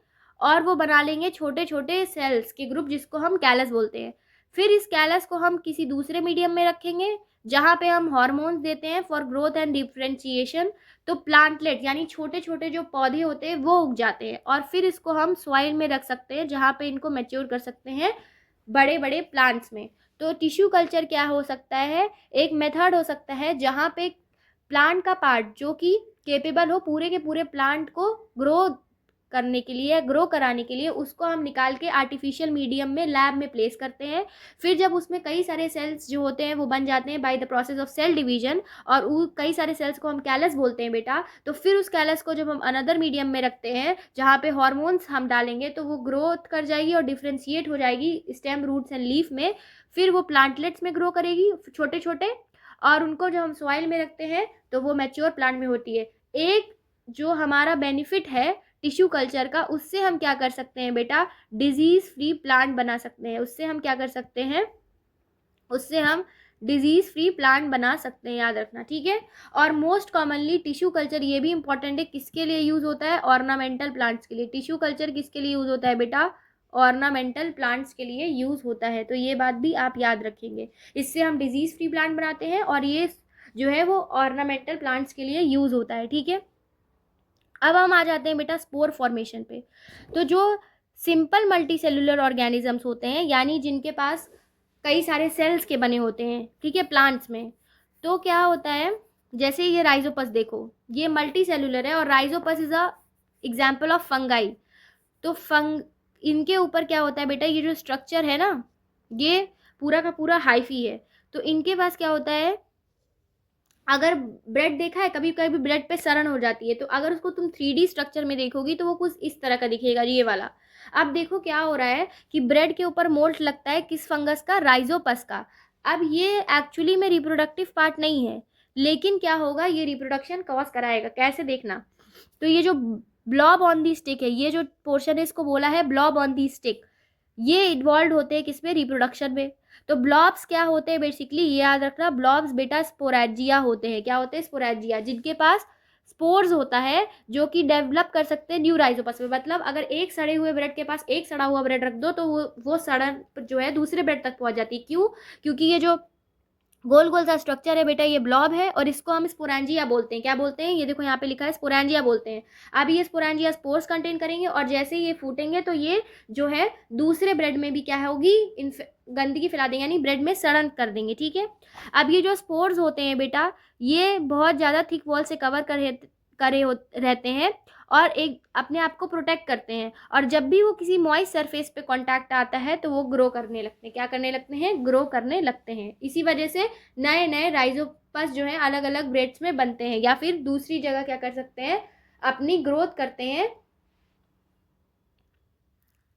और वो बना लेंगे छोटे छोटे सेल्स के ग्रुप, जिसको हम कैलस बोलते हैं। फिर इस कैलस को हम किसी दूसरे मीडियम में रखेंगे, जहाँ पे हम हार्मोन्स देते हैं फॉर ग्रोथ एंड डिफ्रेंशिएशन। तो प्लांटलेट यानी छोटे छोटे जो पौधे होते हैं वो उग जाते हैं, और फिर इसको हम सॉइल में रख सकते हैं, जहाँ पे इनको मैच्योर कर सकते हैं बड़े बड़े प्लांट्स में। तो टिश्यू कल्चर क्या हो सकता है? एक मेथड हो सकता है जहाँ पे प्लांट का पार्ट जो कि केपेबल हो पूरे के पूरे प्लांट को ग्रो करने के लिए, ग्रो कराने के लिए, उसको हम निकाल के आर्टिफिशियल मीडियम में लैब में प्लेस करते हैं। फिर जब उसमें कई सारे सेल्स जो होते हैं वो बन जाते हैं by the process of cell division, और वो कई सारे सेल्स को हम कैलस बोलते हैं बेटा। तो फिर उस कैलस को जब हम अनदर मीडियम में रखते हैं जहाँ पे हॉर्मोन्स हम डालेंगे तो वो ग्रोथ कर जाएगी और डिफ्रेंशिएट हो जाएगी स्टेम, रूट्स एंड लीफ में। फिर वो प्लांटलेट्स में ग्रो करेगी छोटे छोटे, और उनको जब हम सॉइल में रखते हैं तो वो मैच्योर प्लांट में होती है। एक जो हमारा बेनिफिट है टिश्यू कल्चर का, उससे हम क्या कर सकते हैं बेटा, डिजीज फ्री प्लांट बना सकते हैं। उससे हम क्या कर सकते हैं, उससे हम डिजीज फ्री प्लांट बना सकते हैं, याद रखना, ठीक है। और मोस्ट कॉमनली टिश्यू कल्चर ये भी इंपॉर्टेंट है, किसके लिए यूज होता है, ऑर्नामेंटल प्लांट्स के लिए। टिश्यू कल्चर किसके लिए यूज होता है बेटा, ऑर्नामेंटल प्लांट्स के लिए यूज होता है। तो ये बात भी आप याद रखेंगे, इससे हम डिजीज फ्री प्लांट बनाते हैं और ये जो है वो ऑर्नामेंटल प्लांट्स के लिए यूज होता है, ठीक है। अब हम आ जाते हैं बेटा स्पोर फॉर्मेशन पे। तो जो सिंपल मल्टी सेलुलर ऑर्गेनिजम्स होते हैं, यानी जिनके पास कई सारे सेल्स के बने होते हैं, ठीक है, प्लांट्स में, तो क्या होता है, जैसे ये राइजोपस देखो, ये मल्टी सेलुलर है और Rhizopus is a example of fungi. तो इनके ऊपर क्या होता है बेटा, ये जो स्ट्रक्चर है ना, ये पूरा का पूरा हाइफी है। तो इनके पास क्या होता है, अगर ब्रेड देखा है कभी कभी, ब्रेड पे सड़न हो जाती है, तो अगर उसको तुम 3D स्ट्रक्चर में देखोगी तो वो कुछ इस तरह का दिखेगा, ये वाला। अब देखो क्या हो रहा है कि ब्रेड के ऊपर मोल्ट लगता है किस फंगस का, राइजोपस का। अब ये एक्चुअली में रिप्रोडक्टिव पार्ट नहीं है, लेकिन क्या होगा, ये रिप्रोडक्शन कॉज कराएगा। कैसे, देखना। तो ये जो ब्लॉब ऑन दी स्टिक है, ये जो पोर्शन है इसको बोला है ब्लॉब ऑन दी स्टिक, ये इन्वॉल्व होते हैं किसमें, रिप्रोडक्शन में। तो ब्लॉब्स क्या होते हैं बेसिकली, ये याद रखना, ब्लॉब्स बेटा स्पोरेजिया होते हैं। क्या होते हैं, स्पोरेजिया, जिनके पास स्पोर्स होता है जो कि डेवलप कर सकते हैं न्यू राइजोपस में। मतलब अगर एक सड़े हुए ब्रेड के पास एक सड़ा हुआ ब्रेड रख दो तो वो सड़न जो है दूसरे ब्रेड तक पहुंच जाती है। क्यों, क्योंकि ये जो गोल गोल सा स्ट्रक्चर है बेटा, ये ब्लॉब है और इसको हम स्पोरेंजिया बोलते हैं। क्या बोलते हैं, ये देखो यहाँ पे लिखा है स्पोरेंजिया बोलते हैं। अब ये स्पोरेंजिया स्पोर्स कंटेन करेंगे और जैसे ये फूटेंगे तो ये जो है दूसरे ब्रेड में भी क्या होगी, गंदगी फैला देंगे, यानी ब्रेड में सड़न कर देंगे, ठीक है। अब ये जो स्पोर्स होते हैं बेटा, ये बहुत ज़्यादा थिक वॉल से कवर रहते हैं और एक अपने आप को प्रोटेक्ट करते हैं, और जब भी वो किसी मॉइस्ट सरफेस पे कांटेक्ट आता है तो वो ग्रो करने लगते हैं। क्या करने लगते हैं, ग्रो करने लगते हैं। इसी वजह से नए नए राइजोपस जो है अलग अलग ब्रेड्स में बनते हैं, या फिर दूसरी जगह क्या कर सकते हैं, अपनी ग्रोथ करते हैं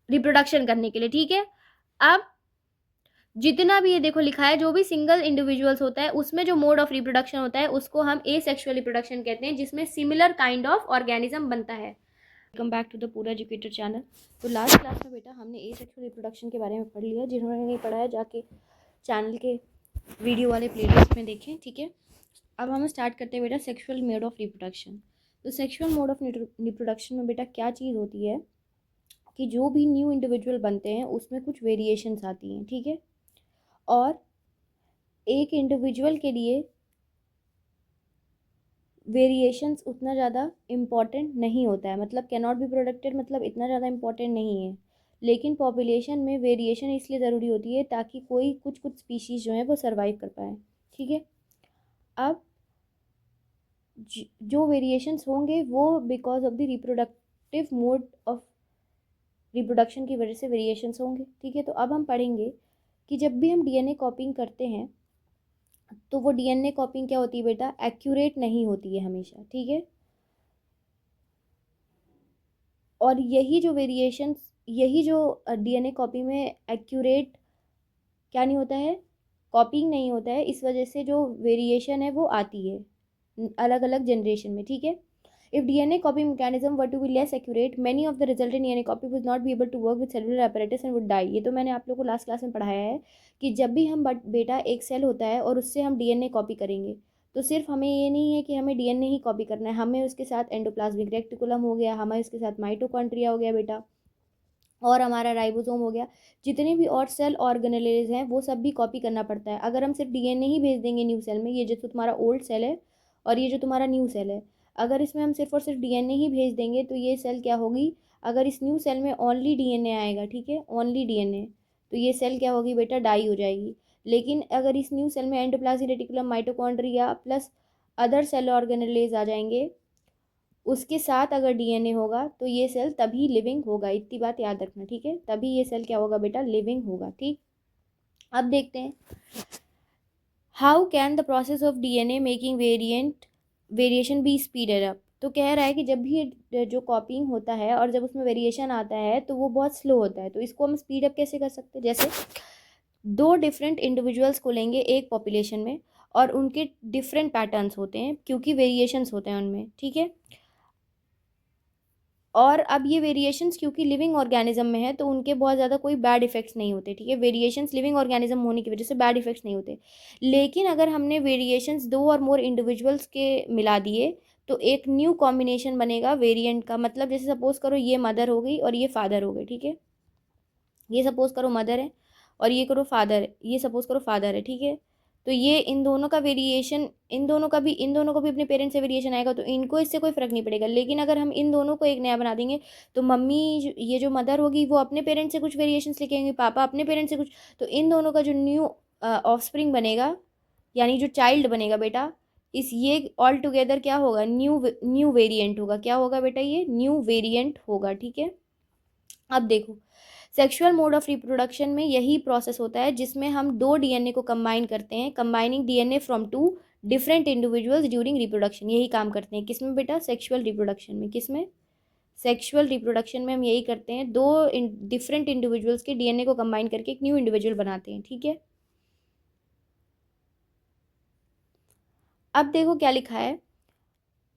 रिप्रोडक्शन करने के लिए, ठीक है। अब जितना भी ये देखो लिखा है, जो भी सिंगल इंडिविजुअल्स होता है उसमें जो मोड ऑफ रिप्रोडक्शन होता है उसको हम एसेक्सुअल रिप्रोडक्शन कहते हैं, जिसमें सिमिलर काइंड ऑफ ऑर्गेनिज्म बनता है। वेलकम बैक टू द पूरा एजुकेटर चैनल। तो लास्ट क्लास में बेटा हमने एसेक्सुअल रिप्रोडक्शन के बारे में पढ़ लिया। जिन्होंने नहीं पढ़ा है जाके चैनल के वीडियो वाले प्लेलिस्ट में देखें, ठीक है। अब हम स्टार्ट करते हैं बेटा सेक्सुअल मोड ऑफ रिप्रोडक्शन। तो सेक्सुअल मोड ऑफ रिप्रोडक्शन में बेटा क्या चीज़ होती है कि जो भी न्यू इंडिविजुअल बनते हैं उसमें कुछ वेरिएशंस आती हैं, ठीक है। और एक इंडिविजुअल के लिए वेरिएशंस उतना ज़्यादा इम्पॉर्टेंट नहीं होता है, मतलब कैन नॉट बी प्रोडक्टेड, मतलब इतना ज़्यादा इम्पॉर्टेंट नहीं है। लेकिन पॉपुलेशन में वेरिएशन इसलिए ज़रूरी होती है ताकि कोई कुछ स्पीशीज़ जो है वो सर्वाइव कर पाए, ठीक है। अब जो वेरिएशंस होंगे वो because of the reproductive mode of reproduction की वजह से वेरिएशंस होंगे, ठीक है। तो अब हम पढ़ेंगे कि जब भी हम डीएनए कॉपिंग करते हैं तो वो डीएनए कॉपिंग क्या होती है बेटा, एक्यूरेट नहीं होती है हमेशा, ठीक है। और यही जो वेरिएशंस, यही जो डीएनए कॉपी में एक्यूरेट क्या नहीं होता है, कॉपिंग नहीं होता है, इस वजह से जो वेरिएशन है वो आती है अलग अलग जनरेशन में, ठीक है। If DNA copy mechanism were to be less accurate, many of the resultant DNA copy would not be able to work with cellular apparatus and would die। ये तो मैंने आप लोगों को लास्ट क्लास में पढ़ाया है कि जब भी हम बेटा एक सेल होता है और उससे हम डीएनए कॉपी करेंगे तो सिर्फ हमें ये नहीं है कि हमें डीएनए ही कॉपी करना है, हमें उसके साथ एंडोप्लाज्मिक रेटिकुलम हो गया, हमें उसके साथ माइटोकॉन्ड्रिया हो गया बेटा, और हमारा राइबोसोम हो गया, जितने भी और सेल ऑर्गेनेलेज हैं वो सब भी कॉपी करना पड़ता है। अगर हम सिर्फ डीएनए ही भेज देंगे न्यू सेल में, ये जो तुम्हारा ओल्ड सेल है और ये जो तुम्हारा न्यू सेल है, अगर इसमें हम सिर्फ और सिर्फ डीएनए ही भेज देंगे तो ये सेल क्या होगी, अगर इस न्यू सेल में ओनली डीएनए आएगा, ठीक है, ओनली डीएनए, तो ये सेल क्या होगी बेटा, डाई हो जाएगी। लेकिन अगर इस न्यू सेल में endoplasmic reticulum, mitochondria plus other cell organelles आ जाएंगे उसके साथ अगर डीएनए होगा तो ये सेल तभी लिविंग होगा, इतनी बात याद रखना, ठीक है। तभी ये सेल क्या होगा बेटा, लिविंग होगा, ठीक। अब देखते हैं how can the process of DNA making variation be speeded up. तो कह रहा है कि जब भी जो कॉपिंग होता है और जब उसमें वेरिएशन आता है तो वो बहुत स्लो होता है, तो इसको हम स्पीड अप कैसे कर सकते हैं। जैसे दो डिफरेंट इंडिविजुअल्स को लेंगे एक पॉपुलेशन में और उनके डिफरेंट पैटर्न्स होते हैं क्योंकि वेरिएशंस होते हैं उनमें, ठीक है। और अब ये वेरिएशंस क्योंकि लिविंग ऑर्गेनिज्म में है तो उनके बहुत ज़्यादा कोई बैड इफेक्ट्स नहीं होते, ठीक है। वेरिएशंस लिविंग ऑर्गेनिज्म होने की वजह से बैड इफेक्ट्स नहीं होते। लेकिन अगर हमने वेरिएशंस दो और मोर इंडिविजुअल्स के मिला दिए तो एक न्यू कॉम्बिनेशन बनेगा वेरिएंट का। मतलब जैसे सपोज करो ये मदर हो गई और ये फादर हो गए, ठीक है। ये सपोज करो मदर है और ये करो फादर है, ये सपोज करो फादर है, ठीक है। तो ये इन दोनों का वेरिएशन, इन दोनों को भी अपने पेरेंट्स से वेरिएशन आएगा तो इनको इससे कोई फ़र्क नहीं पड़ेगा। लेकिन अगर हम इन दोनों को एक नया बना देंगे तो ये जो मदर होगी वो अपने पेरेंट्स से कुछ वेरिएशंस लेके आएंगे, पापा अपने पेरेंट्स से कुछ, तो इन दोनों का जो न्यू ऑफस्प्रिंग बनेगा यानी जो चाइल्ड बनेगा बेटा, इस ये ऑल टुगेदर क्या होगा, न्यू वेरिएंट होगा। क्या होगा बेटा, ये न्यू वेरिएंट होगा, ठीक है। अब देखो सेक्सुअल मोड ऑफ रिप्रोडक्शन में यही प्रोसेस होता है जिसमें हम दो डीएनए को कंबाइन करते हैं, combining DNA from two different individuals during reproduction. यही काम करते हैं किसमें बेटा, सेक्सुअल रिप्रोडक्शन में। किसमें, सेक्सुअल रिप्रोडक्शन में हम यही करते हैं, दो डिफरेंट इंडिविजुअल्स के डीएनए को कंबाइन करके एक न्यू इंडिविजुअल बनाते हैं, ठीक है। अब देखो क्या लिखा है,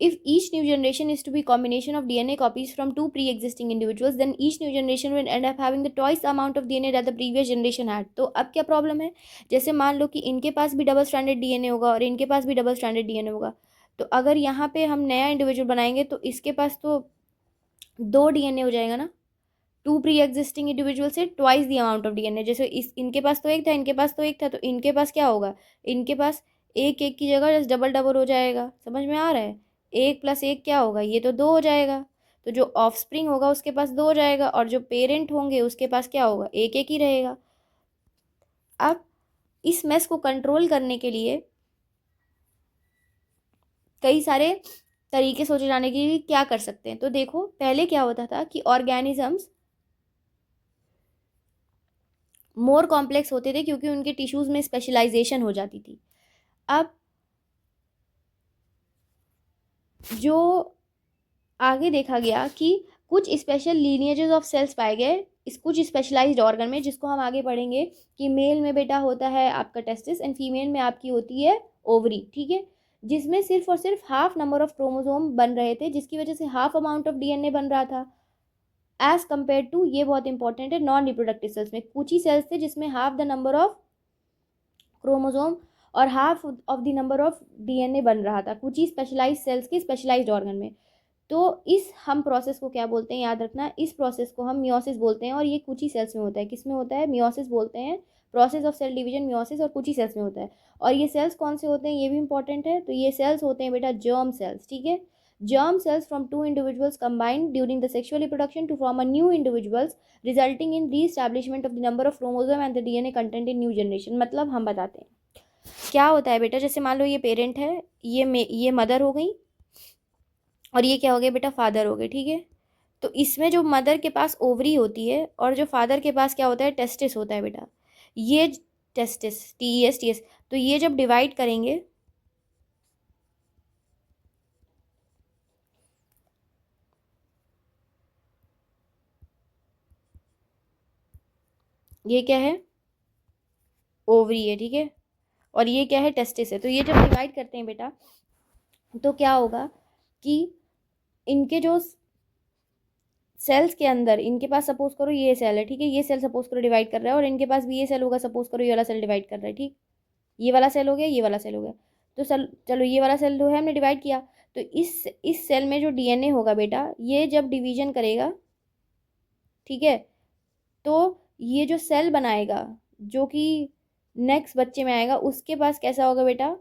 if each new generation is to be combination of DNA copies from two pre-existing individuals, then each new generation will end up having the twice the amount of DNA that the previous generation had। तो अब क्या problem है, जैसे मान लो कि इनके पास भी double standard DNA होगा और इनके पास भी डबल स्टैंडर्ड डीएनए होगा, तो अगर यहाँ पे हम नया इंडिविजुअल बनाएंगे तो इसके पास तो दो डीएनए हो जाएगा ना, टू प्री एग्जिस्टिंग इंडिविजुअल से twice the amount of DNA. जैसे इस इनके पास तो एक था, इनके पास तो एक था, तो इनके पास क्या होगा, इनके पास एक एक की जगह जैसे डबल डबल हो जाएगा। समझ में आ रहा है, एक प्लस एक क्या होगा, ये तो दो हो जाएगा। तो जो ऑफस्प्रिंग होगा उसके पास दो हो जाएगा और जो पेरेंट होंगे उसके पास क्या होगा, एक एक ही रहेगा। अब इस मेस को कंट्रोल करने के लिए कई सारे तरीके सोचे जाने के लिए क्या कर सकते हैं। तो देखो पहले क्या होता था कि ऑर्गेनिजम्स मोर कॉम्प्लेक्स होते थे क्योंकि उनके टिश्यूज में स्पेशलाइजेशन हो जाती थी। अब जो आगे देखा गया कि कुछ स्पेशल लीनिएजेस ऑफ सेल्स पाए गए इस कुछ स्पेशलाइज्ड ऑर्गन में, जिसको हम आगे पढ़ेंगे कि मेल में बेटा होता है आपका टेस्टिस एंड फीमेल में आपकी होती है ओवरी, ठीक है। जिसमें सिर्फ और सिर्फ हाफ नंबर ऑफ क्रोमोसोम बन रहे थे, जिसकी वजह से हाफ अमाउंट ऑफ डीएनए बन रहा था एज कम्पेयर टू, ये बहुत इंपॉर्टेंट है, नॉन रिप्रोडक्टिव सेल्स में कुछ ही सेल्स थे जिसमें half the number of chromosome और half of the number of DNA बन रहा था, कुछ ही स्पेशलाइज्ड सेल्स के स्पेशलाइज्ड ऑर्गन में। तो इस हम प्रोसेस को क्या बोलते हैं, याद रखना, इस प्रोसेस को हम मियोसिस बोलते हैं और ये कुछ ही सेल्स में होता है। किस में होता है, मियोसिस बोलते हैं, process of cell division meiosis, और कुछ ही सेल्स में होता है। और ये सेल्स कौन से होते हैं ये भी इंपॉर्टेंट है, तो ये सेल्स होते हैं बेटा जर्म सेल्स, ठीक है। germ cells from two individuals combined during the sexual reproduction to form a new individuals, resulting in re-establishment of the number of chromosome and the DNA content in new generation। मतलब हम बताते हैं क्या होता है बेटा, जैसे मान लो ये पेरेंट है, ये मदर हो गई और ये क्या हो गया बेटा, फादर हो गए, ठीक है। तो इसमें जो मदर के पास ओवरी होती है और जो फादर के पास क्या होता है, टेस्टिस होता है बेटा, ये टेस्टिस TES, तो ये जब डिवाइड करेंगे ये क्या है, ओवरी है, ठीक है, और ये क्या है, टेस्टिस है। तो ये जब डिवाइड करते हैं बेटा तो क्या होगा कि इनके जो सेल्स के अंदर, इनके पास सपोज करो ये सेल है, ठीक है, ये सेल सपोज करो डिवाइड कर रहा है और इनके पास भी ये सेल होगा, सपोज करो ये वाला सेल डिवाइड कर रहा है, ठीक, ये वाला सेल हो गया, ये वाला सेल हो गया। तो चलो ये वाला सेल जो है हमने डिवाइड किया, तो इस सेल में जो डीएनए होगा बेटा, ये जब डिवीजन करेगा, ठीक है, तो ये जो सेल बनाएगा जो कि नेक्स्ट बच्चे में आएगा उसके पास कैसा होगा बेटा,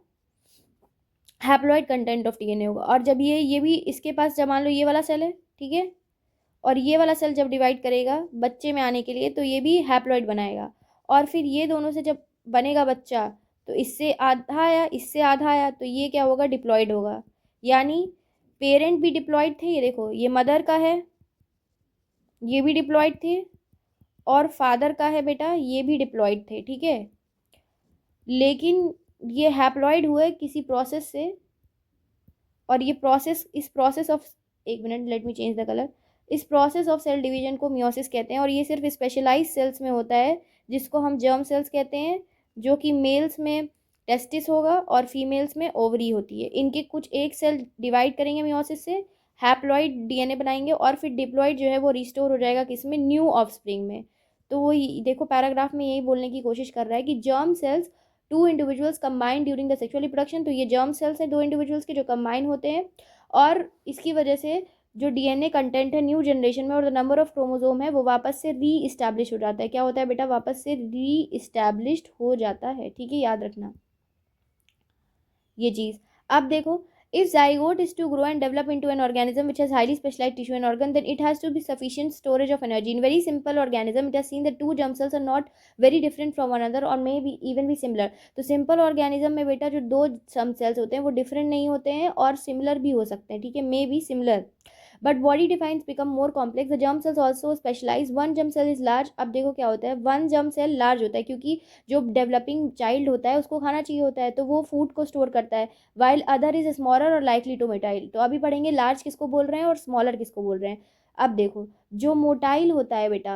हैप्लॉइड कंटेंट ऑफ डीएनए होगा। और जब ये भी इसके पास, जब मान लो ये वाला सेल है, ठीक है, और ये वाला सेल जब डिवाइड करेगा बच्चे में आने के लिए तो ये भी हैप्लॉइड बनाएगा, और फिर ये दोनों से जब बनेगा बच्चा तो इससे आधा आया, इससे आधा आया, तो ये क्या होगा, डिप्लॉइड होगा। यानी पेरेंट भी डिप्लॉयड थे, ये देखो ये मदर का है, ये भी डिप्लॉयड थे, और फादर का है बेटा, ये भी डिप्लॉयड थे, ठीक है। लेकिन ये हैप्लॉयड हुए किसी प्रोसेस से, और ये प्रोसेस, इस प्रोसेस ऑफ, एक minute let me change the colour, इस प्रोसेस ऑफ सेल डिवीजन को मियोसिस कहते हैं, और ये सिर्फ स्पेशलाइज सेल्स में होता है जिसको हम जर्म सेल्स कहते हैं, जो कि मेल्स में टेस्टिस होगा और फीमेल्स में ओवरी होती है। इनके कुछ एक सेल डिवाइड करेंगे मियोसिस से, हैप्लॉइड डीएनए बनाएंगे, और फिर डिप्लॉइड जो है वो रिस्टोर हो जाएगा किसमें, न्यू ऑफस्प्रिंग में। तो वो देखो पैराग्राफ में यही बोलने की कोशिश कर रहा है कि germ cells two individuals combined during the sexual reproduction, तो ये जर्म सेल्स हैं दो इंडिविजुअल्स के जो कंबाइन होते हैं, और इसकी वजह से जो डीएनए कंटेंट है न्यू जनरेशन में और द नंबर ऑफ क्रोमोसोम है वो वापस से री इस्टेब्लिश हो जाता है। क्या होता है बेटा, वापस से री इस्टेब्लिश्ड हो जाता है, ठीक है, याद रखना ये चीज़। अब देखो, if zygote is to grow and develop into an organism which has highly specialized tissue and organ, then it has to be sufficient storage of energy. In very simple organism, it has seen that two germ cells are not very different from one another or may be even be similar. तो simple organism में बेटा जो दो germ cells होते हैं वो different नहीं होते हैं और similar भी हो सकते हैं, ठीक है, may be similar. But body defines become more complex, the germ cells also specialise, one germ cell is large. अब देखो क्या होता है, वन जर्म सेल लार्ज होता है क्योंकि जो डेवलपिंग चाइल्ड होता है उसको खाना चाहिए होता है, तो वो फूड को स्टोर करता है, वाइल अदर इज स्मॉलर और लाइकली टू मोटाइल। तो अभी पढ़ेंगे लार्ज किसको बोल रहे हैं और स्मॉलर किसको बोल रहे हैं। अब देखो, जो मोटाइल होता है बेटा,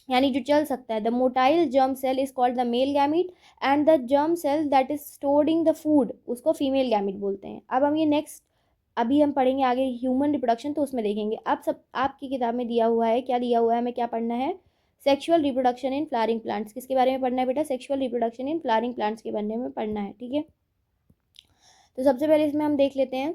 यानी जो चल सकता है, the motile germ cell is called the male gamete, and the germ cell that is storing the food उसको फीमेल गैमिट बोलते हैं। अब हम ये नेक्स्ट, अभी हम पढ़ेंगे आगे ह्यूमन रिप्रोडक्शन, तो उसमें देखेंगे। अब सब आपकी किताब में दिया हुआ है, क्या दिया हुआ है, हमें क्या पढ़ना है, sexual reproduction in flowering plants. किसके बारे में पढ़ना है बेटा, sexual reproduction in flowering plants के बारे में पढ़ना है, ठीक है। तो सबसे पहले इसमें हम देख लेते हैं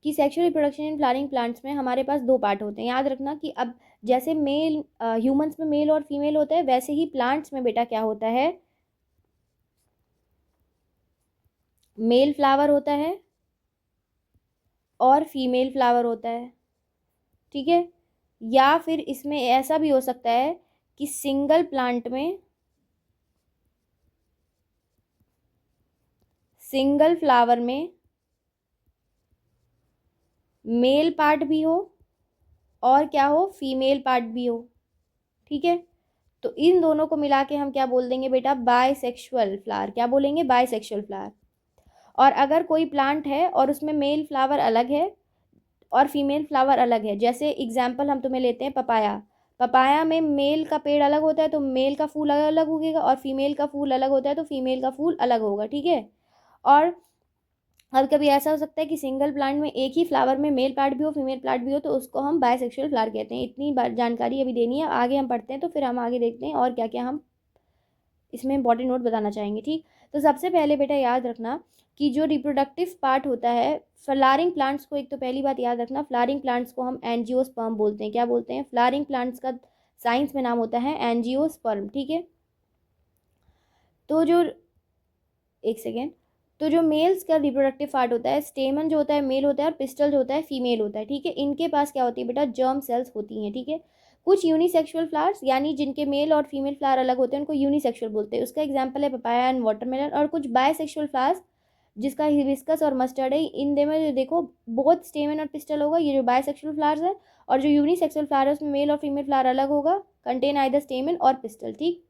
कि sexual reproduction in flowering plants में हमारे पास दो पार्ट होते हैं। याद रखना कि अब जैसे मेल ह्यूमंस में मेल और फीमेल होता है, वैसे ही प्लांट्स में बेटा क्या होता है, मेल फ्लावर होता है और फीमेल फ्लावर होता है, ठीक है। या फिर इसमें ऐसा भी हो सकता है कि सिंगल प्लांट में सिंगल फ्लावर में मेल पार्ट भी हो और क्या हो, फीमेल पार्ट भी हो, ठीक है। तो इन दोनों को मिला के हम क्या बोल देंगे बेटा, बायसेक्सुअल फ्लावर। क्या बोलेंगे, बायसेक्सुअल फ्लावर। और अगर कोई प्लांट है और उसमें मेल फ्लावर अलग है और फीमेल फ्लावर अलग है, जैसे एग्जाम्पल हम तुम्हें लेते हैं पपाया, पपाया में मेल का पेड़ अलग होता है तो मेल का फूल अलग अलग उगेगा, और फीमेल का फूल अलग होता है तो फीमेल का फूल अलग होगा, ठीक है। और अब कभी ऐसा हो सकता है कि सिंगल प्लांट में एक ही फ्लावर में मेल पार्ट भी हो फीमेल पार्ट भी हो, तो उसको हम बायसेक्सुअल फ्लावर कहते हैं। इतनी जानकारी अभी देनी है, आगे हम पढ़ते हैं तो फिर हम आगे देखते हैं और क्या क्या हम इसमें इंपॉर्टेंट नोट बताना चाहेंगे, ठीक। तो सबसे पहले बेटा याद रखना कि जो रिप्रोडक्टिव पार्ट होता है फ्लावरिंग प्लांट्स को, एक तो पहली बात याद रखना, फ्लावरिंग प्लांट्स को हम एंजियोस्पर्म बोलते हैं। क्या बोलते हैं, फ्लावरिंग प्लांट्स का साइंस में नाम होता है एंजियोस्पर्म, ठीक है। तो जो, एक सेकेंड, तो जो मेल्स का रिप्रोडक्टिव पार्ट होता है, स्टेमन जो होता है मेल होता है और पिस्टल जो होता है फीमेल होता है, ठीक है। इनके पास क्या होती है बेटा, जर्म सेल्स होती हैं, ठीक है। कुछ यूनिसेक्सुअल फ्लावर्स यानी जिनके मेल और फीमेल फ्लावर अलग होते हैं उनको यूनिसेक्सुअल बोलते हैं, उसका एग्जांपल है पपाया एंड वाटरमेलन। और कुछ बायसेक्सुअल फ्लावर्स जिसका हिबिस्कस और मस्टर्ड है, इन दे में देखो बहुत स्टेमन और पिस्टल होगा, ये जो बायसेक्सुअल फ्लावर्स है। और जो यूनिसेक्सुअल फ्लावर है उसमें मेल और फीमेल फ्लावर अलग होगा, कंटेन आइदर स्टेमन और पिस्टल, ठीक।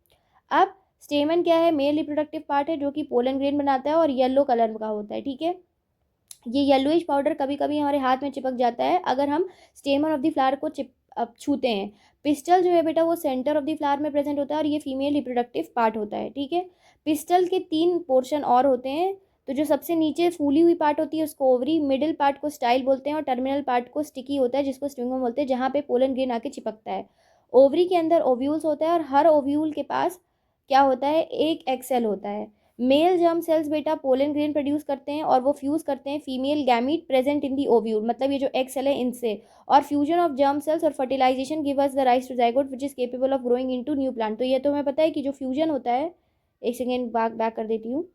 अब स्टेमन क्या है, मेल रिप्रोडक्टिव पार्ट है जो कि पोलन ग्रेन बनाता है और येलो कलर का होता है, ठीक है। ये येलोइश पाउडर कभी कभी हमारे हाथ में चिपक जाता है अगर हम स्टेमन ऑफ द फ्लावर को छूते हैं। पिस्टल जो है बेटा वो सेंटर ऑफ द फ्लावर में प्रेजेंट होता है और ये फीमेल रिप्रोडक्टिव पार्ट होता है, ठीक है। पिस्टल के 3 पोर्शन और होते हैं, तो जो सबसे नीचे फूली हुई पार्ट होती है उसको ओवरी, मिडिल पार्ट को स्टाइल बोलते हैं और टर्मिनल पार्ट को स्टिकी होता है जिसको स्टिंगम बोलते हैं, जहाँ पे पोलन ग्रेन आके चिपकता है। ओवरी के अंदर ओव्यूल्स होता है और हर ओव्यूल के पास क्या होता है, एक एक्सेल होता है। मेल जर्म सेल्स बेटा पोलन ग्रेन प्रोड्यूस करते हैं और वो फ्यूज करते हैं female gamete present in the ovule, मतलब ये जो एक्स सेल है इनसे, और फ्यूजन ऑफ जर्म सेल्स और fertilisation give us the rise to zygote which is capable of growing into new plant. तो ये तो हमें पता है कि जो फ्यूजन होता है, एक सेकेंड बैक कर देती हूँ,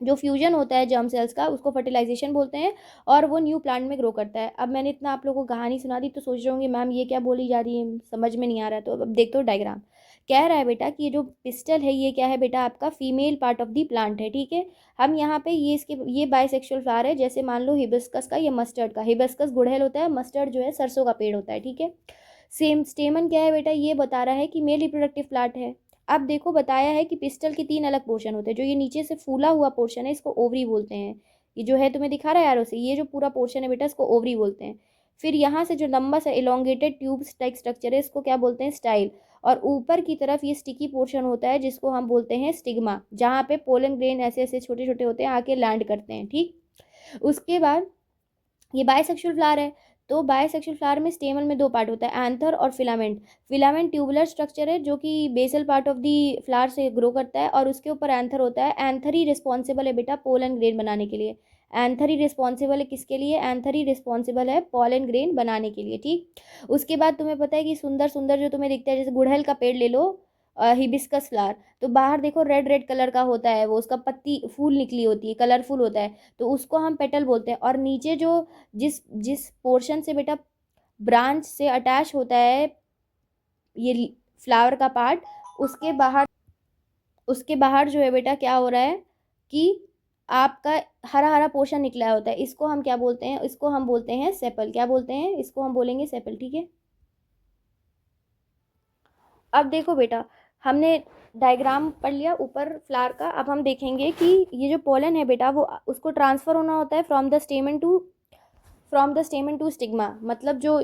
जो फ्यूजन होता है जर्म सेल्स का उसको फर्टिलाइजेशन बोलते हैं और वो न्यू प्लांट में ग्रो करता है। अब मैंने इतना आप लोगों को कहानी सुना दी तो सोच रहे होंगे मैम ये क्या बोली जा रही है, समझ में नहीं आ रहा है, तो अब देखते हो डायग्राम। कह रहा है बेटा कि ये जो पिस्टल है ये क्या है बेटा, आपका female part of the plant है, ठीक है। हम यहाँ पे ये बाइसेक्सुअल फ्लावर है, जैसे मान लो हिबिस्कस का या मस्टर्ड का। हिबिस्कस गुड़हल होता है, मस्टर्ड जो है सरसों का पेड़ होता है, ठीक है। सेम स्टेमन क्या है बेटा, ये बता रहा है कि मेल रिप्रोडक्टिव प्लांट है। अब देखो बताया है कि पिस्टल के 3 अलग पोर्शन होते हैं। जो ये नीचे से फूला हुआ पोर्शन है इसको ओवरी बोलते हैं। ये जो है तुम्हें दिखा रहा है यारों से, ये जो पूरा पोर्शन है बेटा इसको ओवरी बोलते हैं। फिर यहाँ से जो लंबा सा इलोंगेटेड ट्यूब टाइप स्ट्रक्चर है इसको क्या बोलते हैं, स्टाइल। और ऊपर की तरफ ये स्टिकी पोर्शन होता है जिसको हम बोलते हैं स्टिग्मा, जहाँ पे पोलन ग्रेन ऐसे ऐसे छोटे छोटे होते हैं आके लैंड करते हैं, ठीक। उसके बाद ये बायसेक्सुअल फ्लावर है। तो बायसेक्सुअल फ्लावर में स्टेमन में 2 पार्ट होता है, एंथर और फिलामेंट। फिलामेंट ट्यूबुलर स्ट्रक्चर है जो कि basal part of the flower से ग्रो करता है, और उसके ऊपर एंथर होता है। एंथर ही रिस्पॉन्सिबल है बेटा पोलन ग्रेन बनाने के लिए। एंथर ही रिस्पॉन्सिबल है किसके लिए, एंथर ही रिस्पॉन्सिबल है पोलन ग्रेन बनाने के लिए, ठीक। उसके बाद तुम्हें पता है कि सुंदर सुंदर जो तुम्हें दिखता है, जैसे गुड़हल का पेड़ ले लो, हिबिस्कस फ्लावर, तो बाहर देखो रेड रेड कलर का होता है, वो उसका पत्ती फूल निकली होती है, कलरफुल होता है, तो उसको हम पेटल बोलते हैं। और नीचे जो जिस जिस पोर्शन से बेटा ब्रांच से अटैच होता है ये फ्लावर का पार्ट, उसके बाहर उसके बाहर जो है बेटा क्या हो रहा है कि आपका हरा हरा पोर्शन निकला होता है। इसको हम क्या बोलते हैं, इसको हम बोलते हैं सेपल। क्या बोलते हैं, इसको हम बोलेंगे सेपल, ठीक है। अब देखो बेटा, हमने डायग्राम पढ़ लिया ऊपर फ्लावर का। अब हम देखेंगे कि ये जो पोलन है बेटा वो उसको ट्रांसफर होना होता है from the stamen to stigma. मतलब जो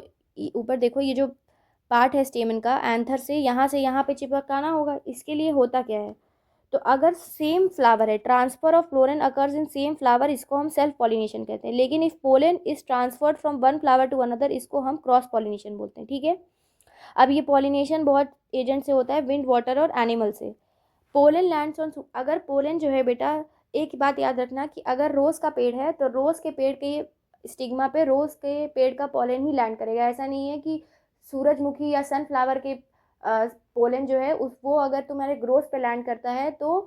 ऊपर देखो ये जो पार्ट है स्टेमन का, एंथर से यहाँ पे चिपकाना होगा। इसके लिए होता क्या है, तो अगर सेम फ्लावर है, transfer of pollen occurs in same flower, इसको हम सेल्फ पॉलिनेशन कहते हैं। लेकिन if pollen is transferred from one flower to another, इसको हम क्रॉस पॉलिनेशन बोलते हैं, ठीक है। अब ये पॉलिनेशन बहुत एजेंट से होता है, विंड, वाटर और एनिमल से। पोलन लैंड्स ऑन, अगर पोलन जो है बेटा, एक बात याद रखना कि अगर रोज़ का पेड़ है तो रोज़ के पेड़ के स्टिग्मा पे रोज़ के पेड़ का पोलन ही लैंड करेगा। ऐसा नहीं है कि सूरजमुखी या सनफ्लावर के पोलन जो है उस वो अगर तुम्हारे ग्रोथ पे लैंड करता है तो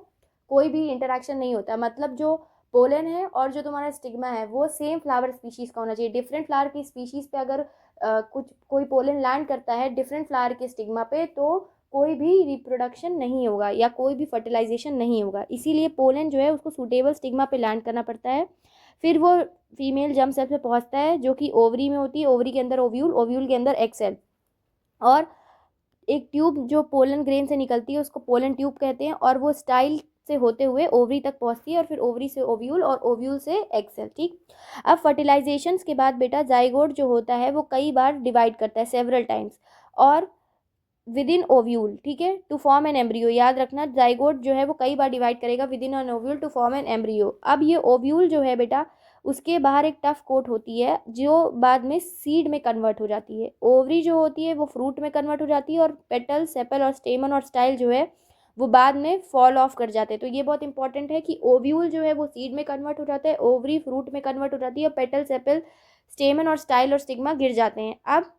कोई भी इंटरेक्शन नहीं होता। मतलब जो पोलन है और जो तुम्हारा स्टिग्मा है वो सेम फ्लावर स्पीशीज़ का होना चाहिए। डिफरेंट फ्लावर की स्पीशीज़ पे अगर कोई पोलन लैंड करता है डिफरेंट फ्लावर के स्टिग्मा पे, तो कोई भी रिप्रोडक्शन नहीं होगा या कोई भी फर्टिलाइजेशन नहीं होगा। इसीलिए पोलन जो है उसको सूटेबल स्टिग्मा पे लैंड करना पड़ता है। फिर वो फीमेल जर्म सेल पे पहुंचता है जो कि ओवरी में होती है, ओवरी के अंदर ओव्यूल, ओव्यूल के अंदर एग सेल, और एक ट्यूब जो पोलन ग्रेन से निकलती है उसको पोलन ट्यूब कहते हैं, और वो स्टाइल से होते हुए ओवरी तक पहुंचती है, और फिर ओवरी से ओव्यूल और ओव्यूल से एग सेल, ठीक। अब फर्टिलाइजेशन के बाद बेटा जाइगोट जो होता है वो कई बार डिवाइड करता है, सेवरल टाइम्स, और विद इन ओव्यूल, ठीक है, टू फॉर्म एन एम्ब्रियो। याद रखना जाइगोट जो है वो कई बार डिवाइड करेगा within an ovule to form an embryo. अब ये ओव्यूल जो है बेटा उसके बाहर एक टफ कोट होती है जो बाद में सीड में कन्वर्ट हो जाती है। ओवरी जो होती है वो फ्रूट में कन्वर्ट हो जाती है, और पेटल, सेपल और स्टेमन और स्टाइल जो है वो बाद में फॉल ऑफ कर जाते हैं। तो ये बहुत इंपॉर्टेंट है कि ओव्यूल जो है वो सीड में कन्वर्ट हो जाता है, ओवरी फ्रूट में कन्वर्ट हो जाती है, और पेटल, सेपल, स्टेमन और स्टाइल और स्टिग्मा गिर जाते हैं। अब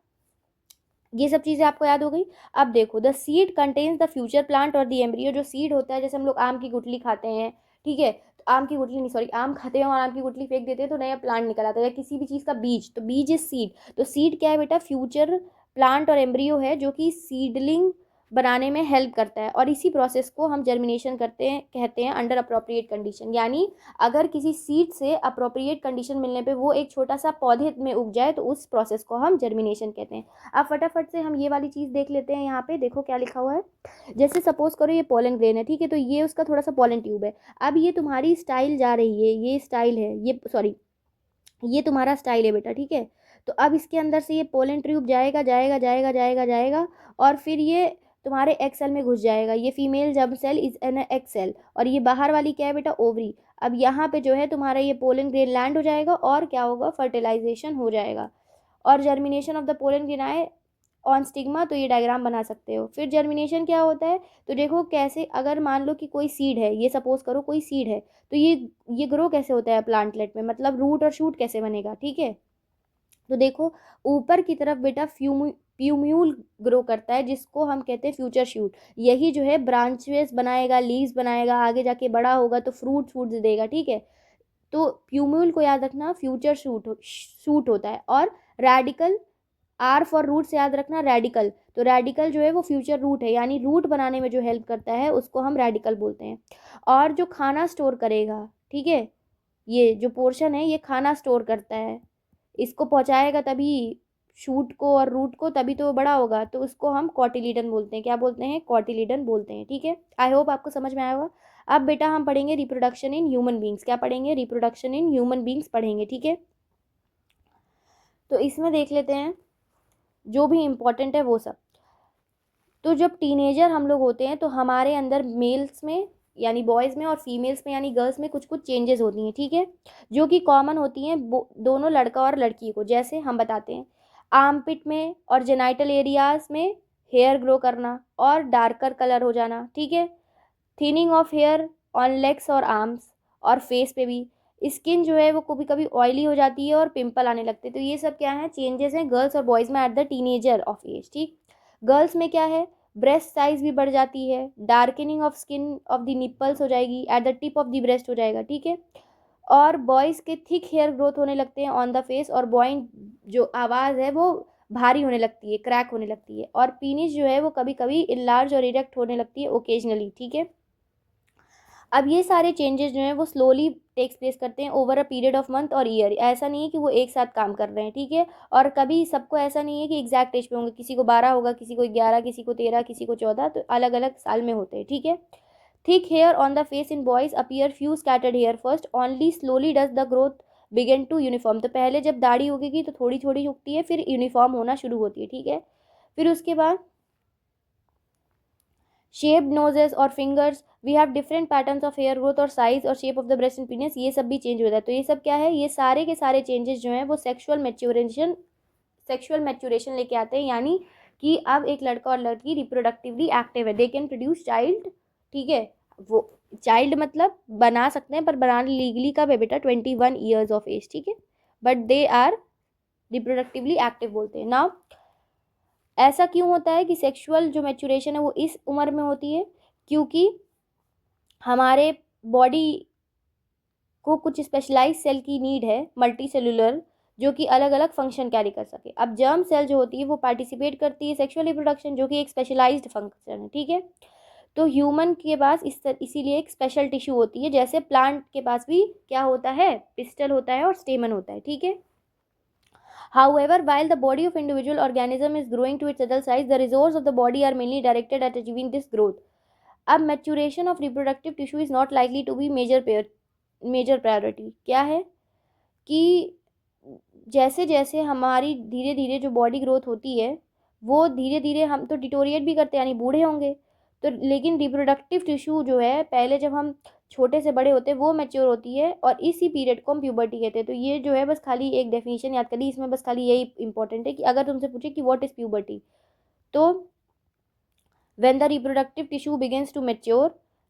ये सब चीज़ें आपको याद हो गई। अब देखो, the seed contains the future plant और द एम्ब्रियो। जो सीड होता है, जैसे हम लोग आम की गुठली खाते हैं, ठीक है, तो आम की गुठली नहीं, सॉरी, आम खाते हैं और आम की गुठली फेंक देते हैं तो नया प्लांट निकल आता है, या किसी भी चीज़ का बीज, तो बीज इज सीड। तो सीड क्या है बेटा, फ्यूचर प्लांट और एम्ब्रियो है जो कि सीडलिंग बनाने में हेल्प करता है, और इसी प्रोसेस को हम जर्मिनेशन कहते हैं अंडर अप्रोप्रिएट कंडीशन। यानी अगर किसी सीड से अप्रोप्रिएट कंडीशन मिलने पे वो एक छोटा सा पौधे में उग जाए तो उस प्रोसेस को हम जर्मिनेशन कहते हैं। अब फटाफट से हम ये वाली चीज़ देख लेते हैं। यहाँ पे देखो क्या लिखा हुआ है। जैसे सपोज करो ये पोलन ग्रेन है, ठीक है, तो ये उसका थोड़ा सा पोलन ट्यूब है। अब ये तुम्हारी स्टाइल जा रही है, ये स्टाइल है, ये सॉरी ये तुम्हारा स्टाइल है बेटा, ठीक है। तो अब इसके अंदर से ये पोलन ट्यूब जाएगा जाएगा जाएगा जाएगा जाएगा, और फिर ये तुम्हारे एग सेल में घुस जाएगा। ये female germ cell is an egg cell, और ये बाहर वाली क्या है बेटा, ओवरी। अब यहाँ पे जो है तुम्हारा ये पोलन ग्रेन लैंड हो जाएगा, और क्या होगा, फर्टिलाइजेशन हो जाएगा, और germination of the pollen grain आए ऑन स्टिग्मा। तो ये डायग्राम बना सकते हो। फिर जर्मिनेशन क्या होता है, तो देखो कैसे, अगर मान लो कि कोई सीड है, ये सपोज करो कोई सीड है, तो ये ग्रो कैसे होता है प्लांटलेट में, मतलब रूट और शूट कैसे बनेगा, ठीक है। तो देखो ऊपर की तरफ बेटा प्यूम्यूल ग्रो करता है जिसको हम कहते हैं फ्यूचर शूट। यही जो है ब्रांचेस बनाएगा, लीव्स बनाएगा, आगे जाके बड़ा होगा तो फ्रूट्स देगा, ठीक है। तो प्यूम्यूल को याद रखना, फ्यूचर शूट होता है, और रेडिकल आर फॉर रूट से याद रखना, रेडिकल। तो रेडिकल जो है वो फ्यूचर रूट है, यानी रूट बनाने में जो हेल्प करता है उसको हम रेडिकल बोलते हैं। और जो खाना स्टोर करेगा, ठीक है, ये जो पोर्शन है ये खाना स्टोर करता है, इसको पहुंचाएगा तभी शूट को और रूट को, तभी तो वो बड़ा होगा, तो उसको हम कॉटिलीडन बोलते हैं। क्या बोलते हैं? कॉटिलीडन बोलते हैं। ठीक है, आई होप आपको समझ में आया होगा। अब बेटा हम पढ़ेंगे रिप्रोडक्शन इन ह्यूमन बींग्स। क्या पढ़ेंगे? रिप्रोडक्शन इन ह्यूमन बींग्स पढ़ेंगे। ठीक है, तो इसमें देख लेते हैं जो भी इम्पोर्टेंट है वो सब। तो जब टीनेजर हम लोग होते हैं तो हमारे अंदर मेल्स में यानी बॉयज़ में और फीमेल्स में यानी गर्ल्स में कुछ कुछ चेंजेस होती हैं, ठीक है, जो कि कॉमन होती हैं दोनों लड़का और लड़की को। जैसे हम बताते हैं, आर्मपिट में और जेनाइटल एरियाज में हेयर ग्रो करना और डार्कर कलर हो जाना, ठीक है, thinning of hair on legs और आर्म्स, और फेस पे भी स्किन जो है वो कभी कभी ऑयली हो जाती है और पिंपल आने लगते हैं। तो ये सब क्या है? चेंजेस हैं गर्ल्स और बॉयज़ में at the teenager of age. ठीक, गर्ल्स में क्या है? ब्रेस्ट साइज भी बढ़ जाती है, darkening of skin of the nipples हो जाएगी, at the tip of the breast हो जाएगा, ठीक है, और बॉयज़ के थिक हेयर ग्रोथ होने लगते हैं ऑन द फेस, और बॉय जो आवाज़ है वो भारी होने लगती है, क्रैक होने लगती है, और पीनिस जो है वो कभी कभी इनलार्ज और इरेक्ट होने लगती है ओकेजनली। ठीक है, अब ये सारे चेंजेस जो हैं वो स्लोली टेक्स प्लेस करते हैं over a period of month और ईयर। ऐसा नहीं है कि वो एक साथ काम कर रहे हैं, ठीक है, और कभी सबको ऐसा नहीं है कि एग्जैक्ट एज पे होंगे, किसी को 12 होगा, किसी को 11, किसी को 13, किसी को 14, तो अलग अलग साल में होते हैं। ठीक है, thick hair on the face in boys appear few scattered hair first, only slowly does the growth begin to uniform. तो पहले जब दाढ़ी उगेगी तो थोड़ी थोड़ी उगती है, फिर यूनिफॉर्म होना शुरू होती है। ठीक है, फिर उसके बाद शेप्ड नोजेस और fingers, we have different patterns of hair growth और साइज और shape of the breast and penis, ये सब भी चेंज होता है। तो ये सब क्या है? ये सारे के सारे चेंजेस जो हैं वो सेक्शुअल मैच्योरेशन लेके आते हैं, यानी कि अब एक लड़का और लड़की रिप्रोडक्टिवली एक्टिव है, दे कैन प्रोड्यूस चाइल्ड। ठीक है, वो चाइल्ड मतलब बना सकते हैं, पर बनाना लीगली कब है बेटा? 21 ईयर्स ऑफ एज। ठीक है, but they are reproductively active बोलते हैं। नाउ ऐसा क्यों होता है कि सेक्सुअल जो मैच्योरेशन है वो इस उम्र में होती है? क्योंकि हमारे बॉडी को कुछ स्पेशलाइज सेल की नीड है, मल्टी सेलुलर, जो कि अलग अलग फंक्शन कैरी कर सके। अब जर्म सेल जो होती है वो पार्टिसिपेट करती है सेक्सुअल रिप्रोडक्शन, जो कि एक स्पेशलाइज्ड फंक्शन है। ठीक है, तो ह्यूमन के पास इसीलिए एक स्पेशल टिश्यू होती है, जैसे प्लांट के पास भी क्या होता है? पिस्टल होता है और स्टेमन होता है। ठीक है, however, while the body of individual organism is growing to its adult size, the resources of the body are mainly directed at achieving this growth. अब maturation of reproductive tissue is not likely to be major priority। क्या है कि जैसे जैसे हमारी धीरे धीरे जो बॉडी ग्रोथ होती है वो धीरे धीरे हम तो डिटोरिएट भी करते हैं, यानी बूढ़े होंगे, तो लेकिन रिप्रोडक्टिव टिश्यू जो है पहले जब हम छोटे से बड़े होते हैं वो मैच्योर होती है, और इसी पीरियड को हम प्यूबर्टी कहते हैं। तो ये जो है बस खाली एक डेफिनेशन याद करिए, इसमें बस खाली यही इंपॉर्टेंट है कि अगर तुमसे पूछे कि व्हाट इज़ प्यूबर्टी, तो when the reproductive tissue begins to mature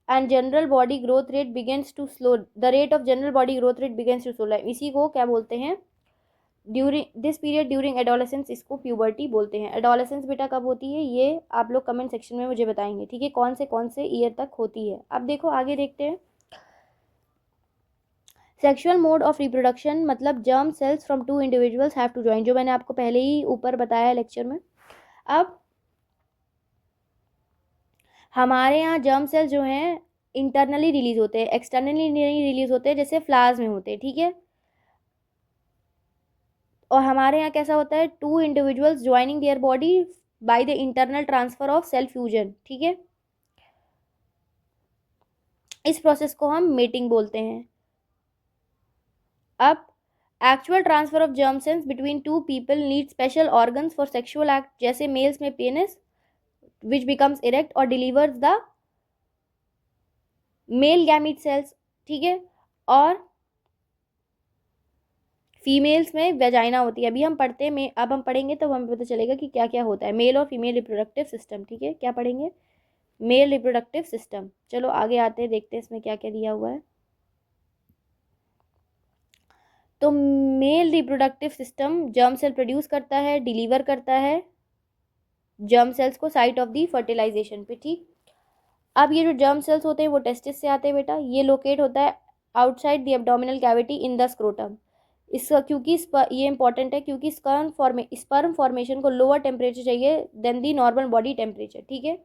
and general body growth rate begins to slow, the rate of general body growth rate begins to slow, इसी को क्या बोलते हैं? During this period during adolescence, इसको puberty बोलते हैं। Adolescence बेटा कब होती है? ये आप लोग कमेंट सेक्शन में मुझे बताएंगे, ठीक है, कौन से ईयर तक होती है। अब देखो आगे देखते हैं। सेक्सुअल मोड ऑफ रिप्रोडक्शन मतलब germ cells from two individuals have to join, जो मैंने आपको पहले ही ऊपर बताया लेक्चर में। अब हमारे यहाँ जर्म सेल्स जो हैं इंटरनली रिलीज होते हैं, एक्सटर्नली नहीं रिलीज होते हैं, जैसे फ्लावर्स में होते हैं। ठीक है, और हमारे यहाँ कैसा होता है? Two individuals joining their body by the internal transfer of cell fusion. ठीक है, इस प्रोसेस को हम मेटिंग बोलते हैं। अब actual transfer of germ cells between two people need special organs for sexual act, जैसे मेल्स में पेनिस विच बिकम्स इरेक्ट और delivers the male gamete cells. ठीक है, और फीमेल्स में वेजाइना होती है। अभी हम पढ़ते हैं, अब हम पढ़ेंगे तो हमें पता चलेगा कि क्या क्या होता है मेल और फीमेल रिप्रोडक्टिव सिस्टम। ठीक है, क्या पढ़ेंगे? Mail reproductive system. चलो आगे आते हैं, देखते हैं इसमें क्या क्या दिया हुआ है। तो male reproductive system germ cell produce करता है, डिलीवर करता है जर्म सेल्स को साइट ऑफ दी फर्टिलाइजेशन पे। ठीक, अब ये जो जर्म सेल्स होते हैं वो टेस्टिस से आते हैं बेटा, ये लोकेट होता है outside the abdominal cavity in the scrotum. इसका क्योंकि ये इंपॉर्टेंट है क्योंकि स्पर्म फॉर्मेशन को लोअर टेम्परेचर चाहिए than the normal body temperature, ठीक है।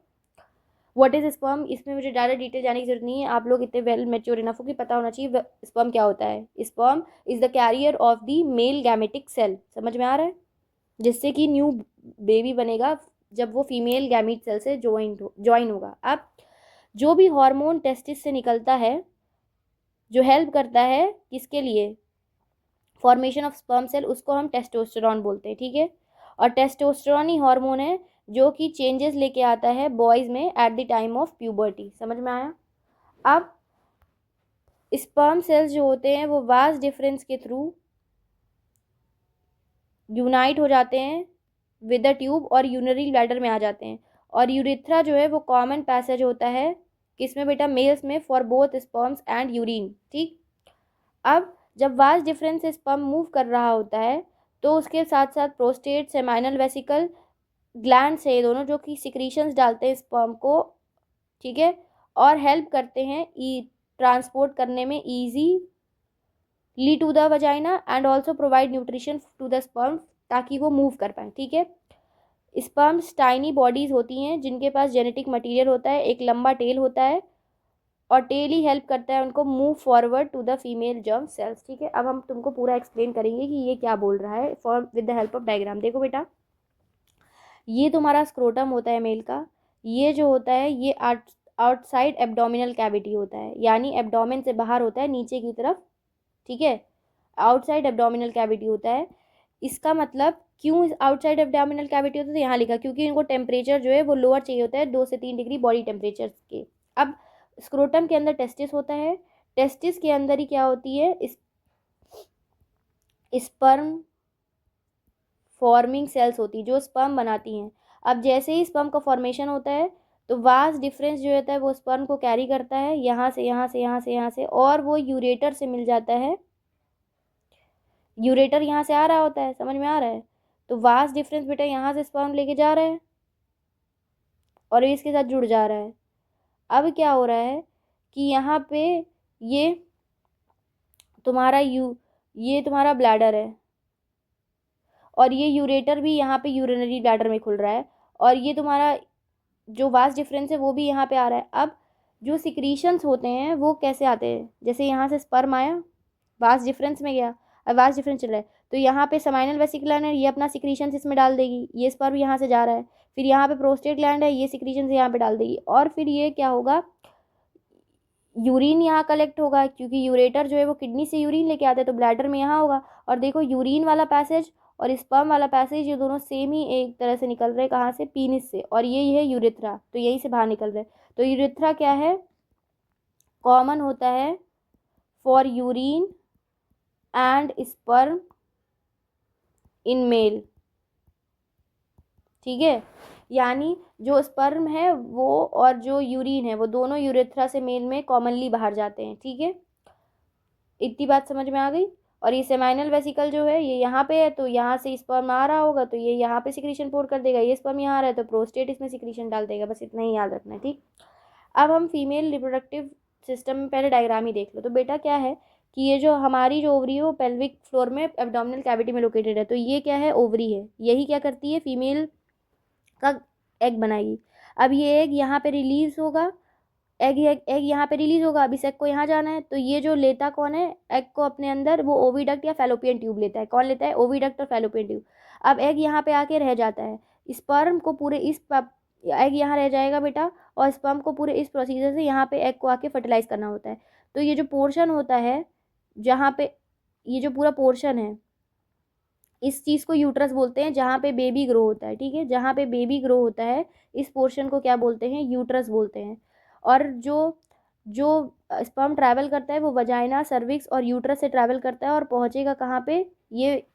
व्हाट इज स्पर्म, इसमें मुझे ज़्यादा डिटेल जाने की जरूरत नहीं है, आप लोग इतने वेल मेच्योर इनफ हो कि पता होना चाहिए स्पर्म क्या होता है। Sperm is the carrier of the male gametic cell, समझ में आ रहा है, जिससे कि न्यू बेबी बनेगा जब वो फीमेल गैमीट सेल से ज्वाइन होगा। अब जो भी हार्मोन टेस्टिस से निकलता है जो हेल्प करता है किसके लिए, फॉर्मेशन ऑफ स्पर्म सेल, उसको हम टेस्टोस्टेरॉन बोलते हैं, ठीक है। और टेस्टोस्टेरॉन ही हार्मोन है जो कि चेंजेस लेके आता है बॉयज़ में at the time of puberty, समझ में आया। अब स्पर्म सेल्स जो होते हैं वो वास डिफरेंस के थ्रू यूनाइट हो जाते हैं विद द ट्यूब और यूरिनरी ब्लैडर में आ जाते हैं। और यूरिथ्रा जो है वो कॉमन पैसेज होता है किसमें बेटा, मेल्स में, for both sperms and urine, ठीक। अब जब वास डिफरेंस से स्पर्म मूव कर रहा होता है तो उसके साथ साथ प्रोस्टेट, सेमाइनल वेसिकल, ग्लैंड से, ये दोनों जो कि सिक्रीशंस डालते हैं स्पर्म को, ठीक है, और हेल्प करते हैं ट्रांसपोर्ट करने में easily to the vagina and also provide nutrition to the sperm ताकि वो मूव कर पाए, ठीक है। स्पर्म्स टाइनी बॉडीज होती हैं जिनके पास जेनेटिक मटेरियल होता है, एक लंबा टेल होता है और टेल ही हेल्प करता है उनको move forward to the female germ cells, ठीक है। अब हम तुमको पूरा एक्सप्लेन करेंगे कि ये क्या बोल रहा है for with the help of diagram. देखो बेटा, ये तुम्हारा स्क्रोटम होता है मेल का, ये जो होता है ये आउटसाइड एब्डोमिनल कैविटी होता है, यानी एब्डोमेन से बाहर होता है नीचे की तरफ, ठीक है, आउटसाइड एब्डोमिनल कैविटी होता है। इसका मतलब क्यों आउटसाइड एब्डोमिनल कैविटी होता है, तो यहाँ लिखा क्योंकि इनको टेम्परेचर जो है वो लोअर चाहिए होता है 2 से 3 डिग्री बॉडी टेम्परेचर के। अब स्क्रोटम के अंदर टेस्टिस होता है, टेस्टिस के अंदर ही क्या होती है, स्पर्म फॉर्मिंग सेल्स होती है जो स्पर्म बनाती हैं। अब जैसे ही स्पर्म का फॉर्मेशन होता है तो वास डिफरेंस जो होता है वो स्पर्म को कैरी करता है यहाँ से यहाँ से यहाँ से यहाँ से, और वो यूरेटर से मिल जाता है, यूरेटर यहाँ से आ रहा होता है, समझ में आ रहा है। तो वास डिफरेंस बेटा यहाँ से स्पर्म लेके जा रहा है और इसके साथ जुड़ जा रहा है। अब क्या हो रहा है कि यहाँ पे ये तुम्हारा ये तुम्हारा ब्लैडर है और ये यूरेटर भी यहाँ पे यूरिनरी ब्लैडर में खुल रहा है और ये तुम्हारा जो वास डिफरेंस है वो भी यहाँ पे आ रहा है। अब जो सिक्रीशंस होते हैं वो कैसे आते हैं, जैसे यहाँ से स्पर्म आया, वास डिफरेंस में गया, अब वास डिफरेंस चल रहा है तो यहाँ पे सेमाइनल वेसिकुलर है, ये अपना सिक्रीशंस इसमें डाल देगी, ये स्पर्म यहाँ से जा रहा है, फिर यहाँ पे प्रोस्टेट ग्लैंड है, ये सिक्रीशंस यहाँ पे डाल देगी, और फिर ये क्या होगा, यूरिन यहाँ कलेक्ट होगा क्योंकि यूरेटर जो है वो किडनी से यूरिन लेके आता है तो ब्लैडर में यहाँ होगा। और देखो यूरिन वाला पैसेज और स्पर्म वाला पैसेज ये दोनों सेम ही एक तरह से निकल रहे हैं, कहाँ से, पीनिस से, और यही है यूरेथ्रा, तो यहीं से बाहर निकल रहे हैं। तो यूरेथ्रा क्या है, कॉमन होता है for urine and sperm in male, ठीक है, यानी जो स्पर्म है वो और जो यूरिन है वो दोनों यूरेथ्रा से मेल में कॉमनली बाहर जाते हैं, ठीक है। इतनी बात समझ में आ गई। और ये सेमाइनल वेसिकल जो है ये यहाँ पे है तो यहाँ से स्पर्म आ रहा होगा तो ये यहाँ पे सिक्रीशन पोर कर देगा, ये स्पर्म यहाँ आ रहा है तो प्रोस्टेट इसमें सिक्रीशन डाल देगा, बस इतना ही याद रखना है, ठीक। अब हम फीमेल रिप्रोडक्टिव सिस्टम में पहले डायग्राम ही देख लो। तो बेटा क्या है कि ये जो हमारी जो ओवरी है वो पेल्विक फ्लोर में एब्डोमिनल कैविटी में लोकेटेड है, तो ये क्या है, ओवरी है, यही क्या करती है, फीमेल का एग बनाएगी। अब ये एग यहाँ पे रिलीज होगा, एग यहाँ पे रिलीज होगा, अब इस एग को यहाँ जाना है, तो ये जो लेता कौन है एग को अपने अंदर, वो ओविडक्ट या फैलोपियन ट्यूब लेता है। कौन लेता है, ओविडक्ट और फैलोपियन ट्यूब। अब एग यहाँ पे आके रह जाता है, स्पर्म को पूरे इस एग यहाँ रह जाएगा बेटा, और स्पर्म को पूरे इस प्रोसीजर से यहाँ पे एग को आके फर्टिलाइज करना होता है। तो ये जो पोर्शन होता है जहाँ पे ये जो पूरा पोर्शन है इस चीज़ को यूट्रस बोलते हैं, जहाँ पे बेबी ग्रो होता है, ठीक है, जहाँ पे बेबी ग्रो होता है इस पोर्शन को क्या बोलते हैं, यूट्रस बोलते हैं। और जो जो स्पर्म ट्रैवल करता है वो वजाइना, सर्विक्स और यूट्रस से ट्रैवल करता है और पहुँचेगा कहाँ पे, ये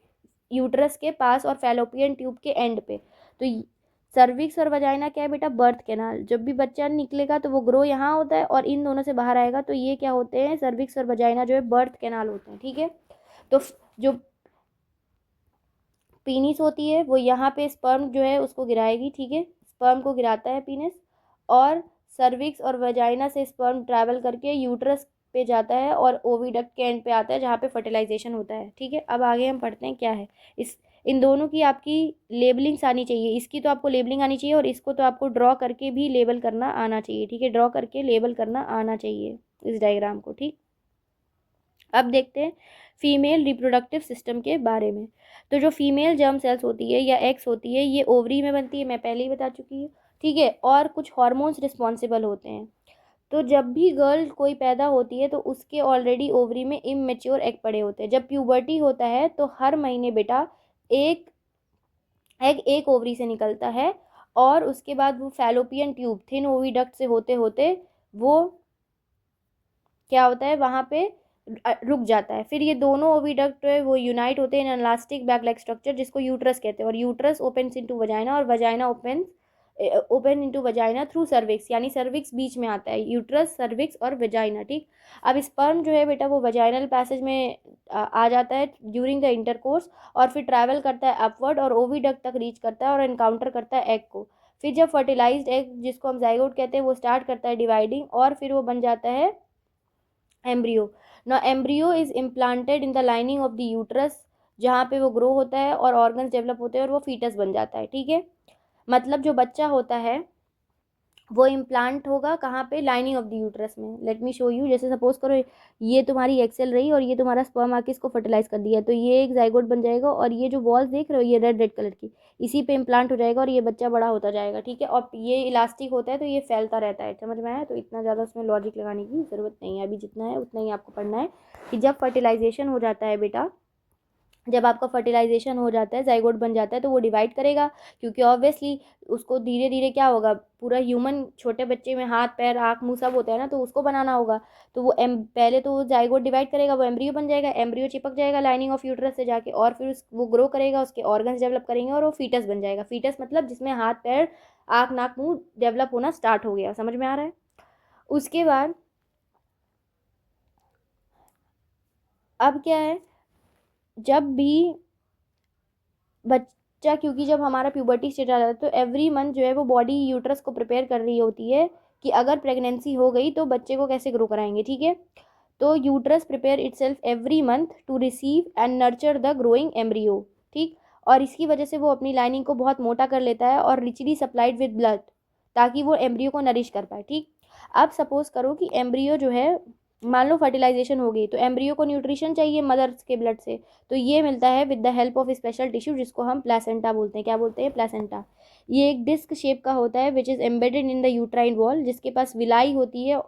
यूट्रस के पास और फैलोपियन ट्यूब के एंड पे। तो सर्विक्स और वजाइना क्या है बेटा, बर्थ कैनाल, जब भी बच्चा निकलेगा तो वो ग्रो यहाँ होता है और इन दोनों से बाहर आएगा, तो ये क्या होते हैं, सर्विक्स और वजाइना जो है बर्थ कैनाल होते हैं, ठीक है। तो जो पीनिस होती है वो यहाँ पे स्पर्म जो है उसको गिराएगी, ठीक है, स्पर्म को गिराता है पीनिस, और सर्विक्स और वजाइना से स्पर्म ट्रैवल करके यूट्रस पे जाता है और ओविडक्ट के एंड पे आता है जहाँ पे फर्टिलाइजेशन होता है। ठीक है, अब आगे हम पढ़ते हैं क्या है इस इन दोनों की आपकी लेबलिंग्स आनी चाहिए। इसकी तो आपको लेबलिंग आनी चाहिए और इसको तो आपको ड्रॉ करके भी लेबल करना आना चाहिए। ठीक है, ड्रॉ करके लेबल करना आना चाहिए इस डायग्राम को। ठीक, अब देखते हैं फीमेल रिप्रोडक्टिव सिस्टम के बारे में। तो जो फीमेल जर्म सेल्स होती है या एग्स होती है, ये ओवरी में बनती है, मैं पहले ही बता चुकी हूँ। ठीक है, और कुछ हॉर्मोन्स रिस्पॉन्सिबल होते हैं। तो जब भी गर्ल कोई पैदा होती है तो उसके ऑलरेडी ओवरी में इमेच्योर एग पड़े होते हैं। जब प्यूबर्टी होता है तो हर महीने बेटा एक एग एक ओवरी से निकलता है और उसके बाद वो फैलोपियन ट्यूब थिन ओविडक्ट से होते होते वो क्या होता है वहाँ पे रुक जाता है। फिर ये दोनों ओविडक्ट है वो यूनाइट होते हैं in elastic bag like structure जिसको यूट्रस कहते हैं, और यूट्रस ओपन्स इनटू वजाइना और vagina open into vagina through cervix, यानी सर्विक्स बीच में आता है, यूट्रस सर्विक्स और वजाइना। ठीक, अब स्पर्म जो है बेटा वो वजाइनल पैसेज में आ जाता है ड्यूरिंग द इंटरकोर्स और फिर ट्रैवल करता है अपवर्ड और ओविडक्ट तक रीच करता है और एनकाउंटर करता है एग को। फिर जब फर्टिलाइज्ड एग जिसको हम जाइगोट कहते हैं वो स्टार्ट करता है डिवाइडिंग और फिर वो बन जाता है एम्ब्रियो। ना embryo is implanted in the lining of the uterus जहाँ पे वो ग्रो होता है और ऑर्गन्स डेवलप होते हैं और वो फीटस बन जाता है। ठीक है, मतलब जो बच्चा होता है वो इम्प्लांट होगा कहाँ पे, लाइनिंग ऑफ द यूट्रस में। लेट मी शो यू, जैसे सपोज करो ये तुम्हारी एक्सेल रही और ये तुम्हारा स्पर्म आके इसको फर्टिलाइज कर दिया, तो ये एक जाइगोट बन जाएगा और ये जो वॉल्स देख रहे हो ये रेड रेड कलर की, इसी पे इम्प्लांट हो जाएगा और ये बच्चा बड़ा होता जाएगा। ठीक है, और ये इलास्टिक होता है तो ये फैलता रहता है। समझ में आया? तो इतना ज़्यादा उसमें लॉजिक लगाने की ज़रूरत नहीं है, अभी जितना है उतना ही आपको पढ़ना है कि जब फर्टिलाइजेशन हो जाता है बेटा, जब आपका फर्टिलाइजेशन हो जाता है जाइगोट बन जाता है तो वो डिवाइड करेगा, क्योंकि ऑब्वियसली उसको धीरे धीरे क्या होगा, पूरा ह्यूमन छोटे बच्चे में हाथ पैर आँख मुंह सब होता है ना, तो उसको बनाना होगा। तो वो पहले तो वो जाइगोट डिवाइड करेगा, वो एम्ब्रियो बन जाएगा, एम्ब्रियो चिपक जाएगा लाइनिंग ऑफ यूट्रस से जाके और फिर वो ग्रो करेगा, उसके ऑर्गन्स डेवलप करेंगे और वो फीटस बन जाएगा। फीटस मतलब जिसमें हाथ पैर आँख नाक मुंह डेवलप होना स्टार्ट हो गया। समझ में आ रहा है? उसके बाद अब क्या है, जब भी बच्चा, क्योंकि जब हमारा प्यूबर्टी स्टेज आ जाता है तो एवरी मंथ जो है वो बॉडी यूट्रस को प्रिपेयर कर रही होती है कि अगर प्रेगनेंसी हो गई तो बच्चे को कैसे ग्रो कराएंगे। ठीक है, तो uterus prepare itself every month to receive and nurture the growing embryo. ठीक, और इसकी वजह से वो अपनी लाइनिंग को बहुत मोटा कर लेता है और रिचली सप्लाइड विद ब्लड ताकि वो एम्ब्रियो को नरिश कर पाए। ठीक, अब सपोज करो कि एम्ब्रियो जो है, मान लो फर्टिलाइजेशन हो गई तो एम्ब्रियो को न्यूट्रिशन चाहिए मदर्स के ब्लड से, तो ये मिलता है with the help of special tissue जिसको हम प्लेसेंटा बोलते हैं। क्या बोलते हैं? प्लेसेंटा। ये एक डिस्क शेप का होता है which is embedded in the uterine wall, जिसके पास विलाई होती है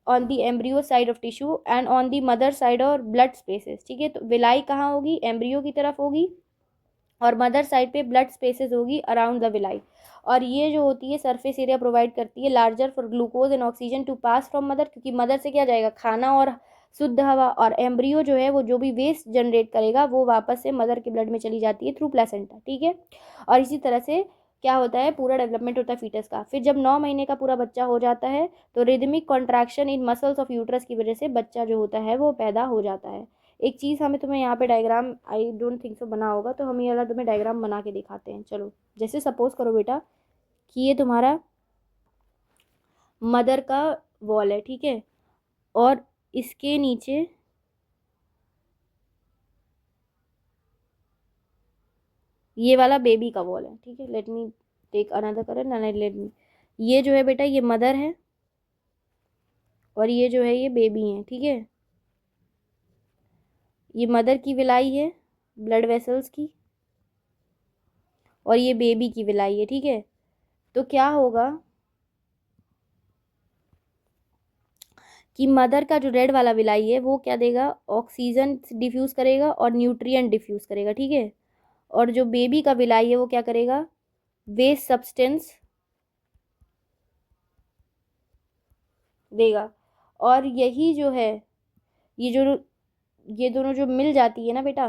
on the embryo side of tissue and on the mother side और ब्लड स्पेसेस। ठीक है, तो विलाई कहाँ होगी? एम्ब्रियो की तरफ होगी और मदर साइड पे ब्लड स्पेसेस होगी अराउंड द विलाई। और ये जो होती है सरफेस एरिया प्रोवाइड करती है larger for glucose and oxygen to pass from mother, क्योंकि मदर से क्या जाएगा? खाना और शुद्ध हवा, और एम्ब्रियो जो है वो जो भी वेस्ट जनरेट करेगा वो वापस से मदर के ब्लड में चली जाती है थ्रू प्लेसेंटा। ठीक है, और इसी तरह से क्या होता है, पूरा डेवलपमेंट होता है फीटस का। फिर जब 9 महीने का पूरा बच्चा हो जाता है तो rhythmic contraction in muscles of uterus की वजह से बच्चा जो होता है वो पैदा हो जाता है। एक चीज़ हमें तुम्हें यहाँ पे diagram, I don't think so बना होगा, तो हम ये वाला तुम्हें डायग्राम बना के दिखाते हैं। चलो, जैसे सपोज करो बेटा कि ये तुम्हारा मदर का वॉल है। ठीक है, और इसके नीचे ये वाला बेबी का वॉल है। ठीक है, let me take another colour ना, लेट मी, ये जो है बेटा ये मदर है और ये जो है ये बेबी है। ठीक है, ये मदर की विलाई है ब्लड वेसल्स की और ये बेबी की विलाई है। ठीक है, तो क्या होगा कि मदर का जो रेड वाला विलाई है वो क्या देगा? ऑक्सीजन डिफ्यूज़ करेगा और न्यूट्रिएंट डिफ्यूज़ करेगा। ठीक है, और जो बेबी का विलाई है वो क्या करेगा? वेस्ट सब्सटेंस देगा। और यही जो है, ये जो ये दोनों जो मिल जाती है ना बेटा,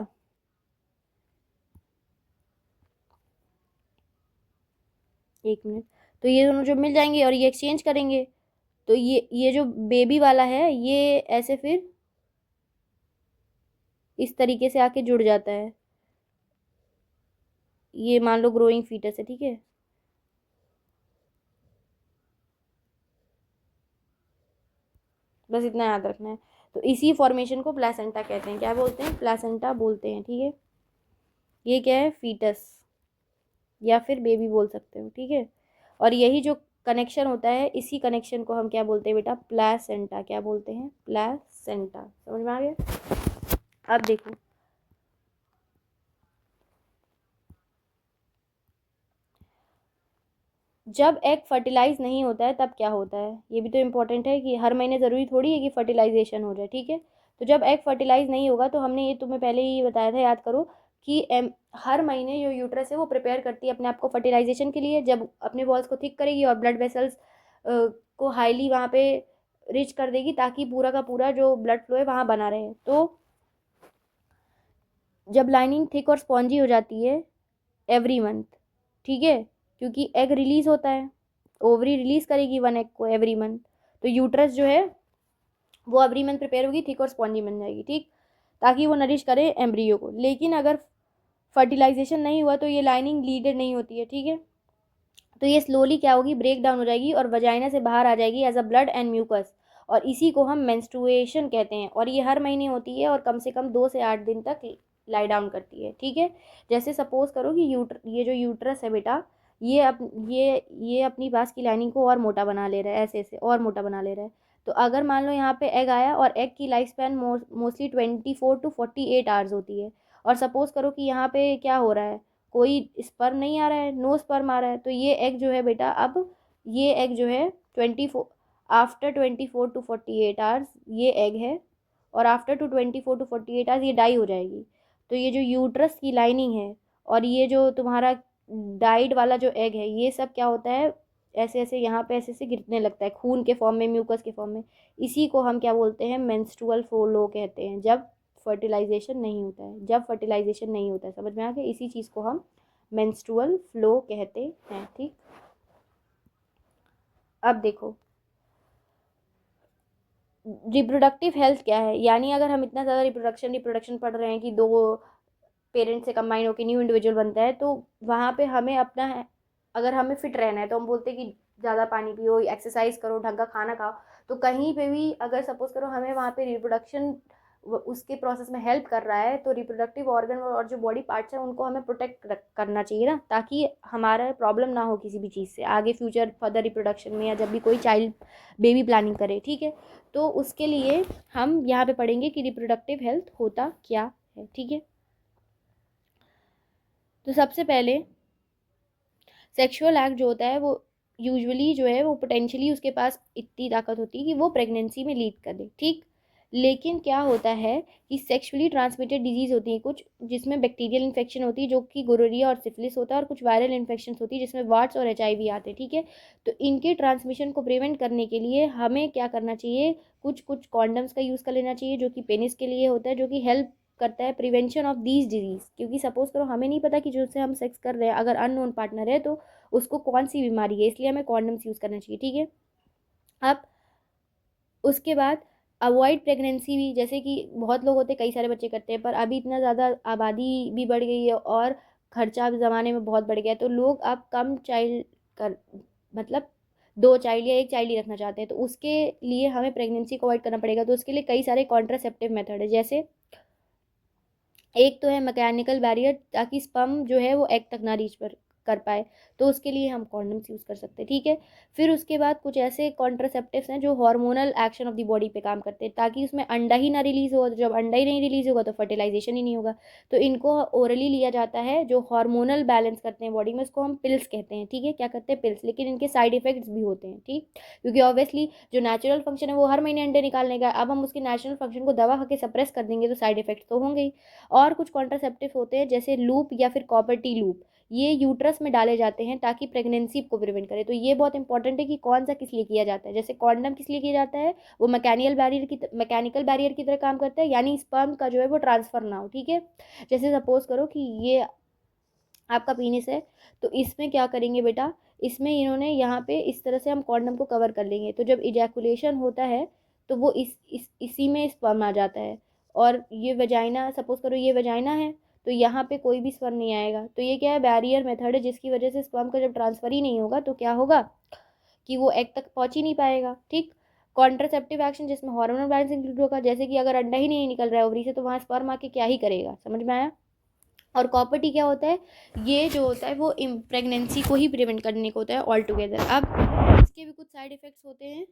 एक मिनट, तो ये दोनों जो मिल जाएंगे और ये एक्सचेंज करेंगे, तो ये जो बेबी वाला है ये ऐसे फिर इस तरीके से आके जुड़ जाता है। ये मान लो ग्रोइंग फीटस है। ठीक है, बस इतना याद रखना है। तो इसी फॉर्मेशन को प्लेसेंटा कहते हैं। क्या बोलते हैं? प्लेसेंटा बोलते हैं, ठीक है। ये क्या है? फीटस या फिर बेबी बोल सकते हो, ठीक है। और यही जो कनेक्शन होता है, इसी कनेक्शन को हम क्या बोलते हैं बेटा? प्लेसेंटा। क्या बोलते हैं? प्लेसेंटा। समझ में आ गया? अब देखो, जब एग फर्टिलाइज नहीं होता है तब क्या होता है? ये भी तो इम्पोर्टेंट है कि हर महीने ज़रूरी थोड़ी है कि फर्टिलाइजेशन हो जाए, ठीक है। तो जब एग फर्टिलाइज नहीं होगा तो हमने ये तुम्हें पहले ही बताया था, याद करो, कि हर महीने जो यूट्रस है वो प्रिपेयर करती है अपने आप को फर्टिलाइजेशन के लिए। जब अपने वॉल्स को थिक करेगी और ब्लड वेसल्स को हाईली वहाँ पे रिच कर देगी ताकि पूरा का पूरा जो ब्लड फ्लो है वहाँ बना रहे। तो जब लाइनिंग थिक और स्पॉन्जी हो जाती है एवरी मंथ, ठीक है, क्योंकि एग रिलीज होता है, ओवरी रिलीज करेगी वन एग को एवरी मंथ, तो यूट्रस जो है वो एवरी मंथ प्रिपेयर होगी, थिक और स्पॉन्जी बन जाएगी, ठीक, ताकि वो नरिश करे एम्ब्रियो को। लेकिन अगर फर्टिलाइजेशन नहीं हुआ तो ये लाइनिंग लीडेड नहीं होती है, ठीक है। तो ये स्लोली क्या होगी? ब्रेक डाउन हो जाएगी और वजाइना से बाहर आ जाएगी as a blood and mucus, और इसी को हम मेंस्ट्रुएशन कहते हैं। और ये हर महीने होती है और कम से कम 2 से 8 दिन तक लाई डाउन करती है, ठीक है। जैसे सपोज करो कि ये जो यूट्रस है बेटा, ये अपनी पास की लाइनिंग को और मोटा बना ले रहा है, ऐसे ऐसे और मोटा बना ले रहा है। तो अगर मान लो यहाँ पे एग आया, और एग की life span mostly 24 to 48 hours होती है, और सपोज करो कि यहाँ पे क्या हो रहा है, कोई स्पर्म नहीं आ रहा है, नो स्पर्म आ रहा है, तो ये एग जो है बेटा, अब ये एग जो है 24 to 48 आवर्स ये एग है, और आफ्टर 24 to 48 आवर्स ये डाई हो जाएगी। तो ये जो यूट्रस की लाइनिंग है और ये जो तुम्हारा डाइड वाला जो एग है, ये सब क्या होता है? ऐसे ऐसे यहाँ पे ऐसे ऐसे गिरने लगता है खून के फॉर्म में, म्यूकस के फॉर्म में। इसी को हम क्या बोलते हैं? मेंस्ट्रुअल फ्लो कहते हैं, जब फर्टिलाइजेशन नहीं होता है। जब फर्टिलाइजेशन नहीं होता है, समझ में आ गया? इसी चीज़ को हम मेंस्ट्रुअल फ्लो कहते हैं, ठीक। अब देखो, रिप्रोडक्टिव हेल्थ क्या है, यानी अगर हम इतना ज़्यादा रिप्रोडक्शन पढ़ रहे हैं कि 2 पेरेंट्स से कंबाइन होकर न्यू इंडिविजुअल बनता है, तो वहाँ पे हमें अपना अगर हमें फिट रहना है तो हम बोलते हैं कि ज़्यादा पानी पियो, एक्सरसाइज करो, ढंग का खाना खाओ। तो कहीं पे भी अगर सपोज करो हमें वहाँ पे रिप्रोडक्शन उसके प्रोसेस में हेल्प कर रहा है, तो रिप्रोडक्टिव ऑर्गन और जो बॉडी पार्ट्स हैं उनको हमें प्रोटेक्ट करना चाहिए ना, ताकि हमारा प्रॉब्लम ना हो किसी भी चीज़ से आगे फ्यूचर फर्दर रिप्रोडक्शन में, या जब भी कोई चाइल्ड बेबी प्लानिंग करे, ठीक है। तो उसके लिए हम यहाँ पे पढ़ेंगे कि रिप्रोडक्टिव हेल्थ होता क्या है, ठीक है। तो सबसे पहले सेक्सुअल एक्ट जो होता है वो यूजुअली जो है वो पोटेंशियली उसके पास इतनी ताकत होती है कि वो प्रेगनेंसी में लीड कर दे, ठीक। लेकिन क्या होता है कि सेक्सुअली ट्रांसमिटेड डिजीज़ होती है कुछ, जिसमें बैक्टीरियल इन्फेक्शन होती है जो कि गोनोरिया और सिफिलिस होता है, और कुछ वायरल इन्फेक्शन होती है जिसमें वार्ड्स और HIV आते हैं, ठीक है। तो इनके ट्रांसमिशन को प्रिवेंट करने के लिए हमें क्या करना चाहिए? कुछ कुछ कॉन्डम्स का यूज़ कर लेना चाहिए, जो कि पेनिस के लिए होता है, जो कि हेल्प करता है प्रिवेंशन ऑफ दीज डिजीज़। क्योंकि सपोज करो हमें नहीं पता कि जो से हम सेक्स कर रहे हैं अगर अननोन पार्टनर है तो उसको कौन सी बीमारी है, इसलिए हमें कॉन्डम्स यूज़ करना चाहिए, ठीक है। अब उसके बाद अवॉइड प्रेगनेंसी भी, जैसे कि बहुत लोग होते हैं कई सारे बच्चे करते हैं, पर अभी इतना ज़्यादा आबादी भी बढ़ गई है और खर्चा भी ज़माने में बहुत बढ़ गया है, तो लोग अब कम चाइल्ड कर मतलब 2 चाइल्ड या 1 चाइल्ड ही रखना चाहते हैं। तो उसके लिए हमें प्रेगनेंसी को अवॉइड करना पड़ेगा। तो उसके लिए कई सारे कॉन्ट्रासेप्टिव मेथड है, जैसे एक तो है मैकेनिकल बैरियर, ताकि स्पर्म जो है वो एग तक ना रीच कर पाए, तो उसके लिए हम कॉन्डम्स यूज़ कर सकते हैं, ठीक है। फिर उसके बाद कुछ ऐसे कॉन्ट्रासेप्टिव्स हैं जो hormonal action of the body पे काम करते हैं, ताकि उसमें अंडा ही ना रिलीज़ हो। तो जब अंडा ही नहीं रिलीज़ होगा तो फर्टिलाइजेशन ही नहीं होगा। तो इनको ओरली लिया जाता है, जो हार्मोनल बैलेंस करते हैं बॉडी में, उसको हम पिल्स कहते हैं, ठीक है। क्या करते हैं? पिल्स। लेकिन इनके साइड इफेक्ट्स भी होते हैं, ठीक, क्योंकि ऑब्वियसली जो नेचुरल फंक्शन है वो हर महीने अंडे निकालने का, अब हम उसके नेचुरल फंक्शन को दवा खा के सप्रेस कर देंगे तो साइड इफेक्ट्स तो होंगे ही। और कुछ कॉन्ट्रासेप्टिव होते हैं जैसे लूप या फिर कॉपर टी लूप, ये यूट्रस में डाले जाते हैं ताकि प्रेगनेंसी को प्रिवेंट करे। तो ये बहुत इंपॉर्टेंट है कि कौन सा किस लिए किया जाता है। जैसे कॉन्डम किस लिए किया जाता है? वो मैकेनिकल बैरियर की तरह काम करता है, यानी स्पर्म का जो है वो ट्रांसफर ना हो, ठीक है। जैसे सपोज करो कि ये आपका पीनिस है, तो इसमें क्या करेंगे बेटा, इसमें इन्होंने यहाँ पे इस तरह से हम कॉन्डम को कवर कर लेंगे, तो जब इजैकुलेशन होता है तो वो इसी में स्पर्म आ जाता है। और ये वजाइना, सपोज करो ये वजाइना है, तो यहाँ पे कोई भी स्पर्म नहीं आएगा। तो ये क्या है? बैरियर मेथड है, जिसकी वजह से स्पर्म का जब ट्रांसफ़र ही नहीं होगा तो क्या होगा कि वो एग तक पहुँच ही नहीं पाएगा, ठीक। कॉन्ट्रासेप्टिव एक्शन जिसमें हार्मोनल बैलेंस इंक्लूड होगा, जैसे कि अगर अंडा ही नहीं निकल रहा है ओवरी से तो वहाँ स्पर्म आके क्या ही करेगा, समझ में आया। और कॉपर टी क्या होता है, ये जो होता है वो प्रेगनेंसी को ही प्रिवेंट करने को होता है ऑल टुगेदर। अब इसके भी कुछ साइड इफेक्ट्स होते हैं,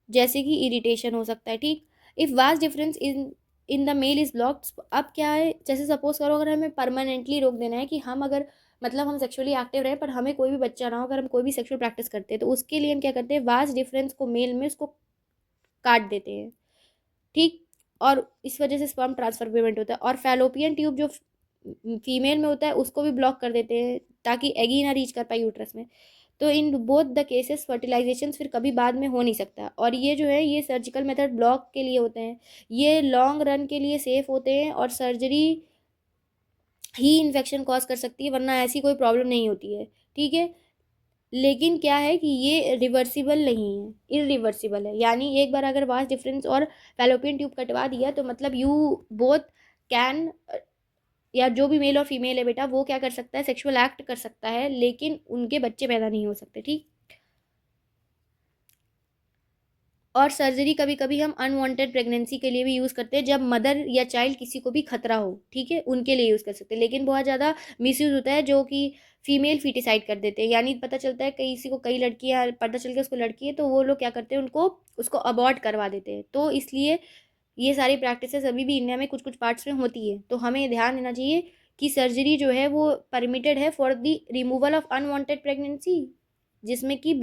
जैसे कि इरिटेशन हो सकता है, ठीक। If vas deferens in the male is blocked, अब क्या है, जैसे सपोज करो अगर हमें परमानेंटली रोक देना है कि हम अगर मतलब हम सेक्सुअली एक्टिव रहे पर हमें कोई भी बच्चा ना हो, अगर हम कोई भी सेक्सुअल प्रैक्टिस करते हैं तो उसके लिए हम क्या करते हैं, वास्ट डिफरेंस को मेल में उसको काट देते हैं, ठीक। और इस वजह से स्पर्म ट्रांसफर प्रिवेंट होता है। और फैलोपियन ट्यूब जो फीमेल में होता है उसको भी ब्लॉक कर देते हैं ताकि एग ही ना रीच कर पाए यूट्रस में। तो in both the cases fertilisation फिर कभी बाद में हो नहीं सकता। और ये जो है ये सर्जिकल मेथड ब्लॉक के लिए होते हैं, ये लॉन्ग रन के लिए सेफ होते हैं और सर्जरी ही इन्फेक्शन कॉज कर सकती है, वरना ऐसी कोई प्रॉब्लम नहीं होती है, ठीक है। लेकिन क्या है कि ये रिवर्सिबल नहीं है, इरिवर्सिबल है, यानी एक बार अगर वास्ट डिफरेंस और फैलोपियन ट्यूब कटवा दिया तो मतलब यू बोथ कैन, या जो भी मेल और फीमेल है बेटा वो क्या कर सकता है, सेक्सुअल एक्ट कर सकता है, लेकिन उनके बच्चे पैदा नहीं हो सकते, ठीक। और सर्जरी कभी कभी हम अनवांटेड प्रेगनेंसी के लिए भी यूज़ करते हैं, जब मदर या चाइल्ड किसी को भी खतरा हो, ठीक है, उनके लिए यूज़ कर सकते हैं। लेकिन बहुत ज़्यादा मिसयूज़ होता है जो कि फीमेल फीटिसाइड कर देते हैं, यानी पता चलता है किसी को, कई लड़कियां पता चल के उसको लड़की है तो वो लोग क्या करते हैं, उनको उसको अबॉर्ट करवा देते हैं। तो इसलिए ये सारी प्रैक्टिसेस अभी भी इंडिया में कुछ कुछ पार्ट्स में होती है, तो हमें ध्यान देना चाहिए कि सर्जरी जो है वो परमिटेड है for the removal of unwanted pregnancy, जिसमें कि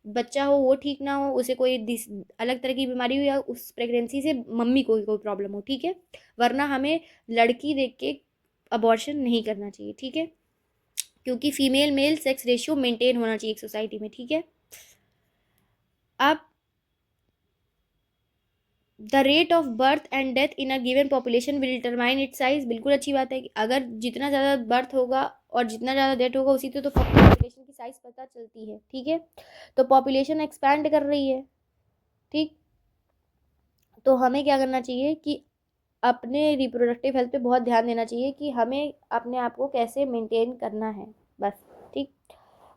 बच्चा हो वो ठीक ना हो, उसे कोई अलग तरह की बीमारी हो, या उस प्रेगनेंसी से मम्मी को कोई प्रॉब्लम हो, ठीक है। वरना हमें लड़की देख के अबॉर्शन नहीं करना चाहिए, ठीक है, क्योंकि female male sex ratio maintain होना चाहिए एक सोसाइटी में, ठीक है। अब the rate of birth and death in a given population will determine it size, बिल्कुल अच्छी बात है कि अगर जितना ज़्यादा बर्थ होगा और जितना ज़्यादा डेथ होगा उसी से तो पॉपुलेशन की साइज पता चलती है, ठीक है। तो पॉपुलेशन एक्सपैंड कर रही है, ठीक। तो हमें क्या करना चाहिए कि अपने रिप्रोडक्टिव हेल्थ पे बहुत ध्यान देना चाहिए कि हमें अपने आप को कैसे मेंटेन करना है, बस, ठीक।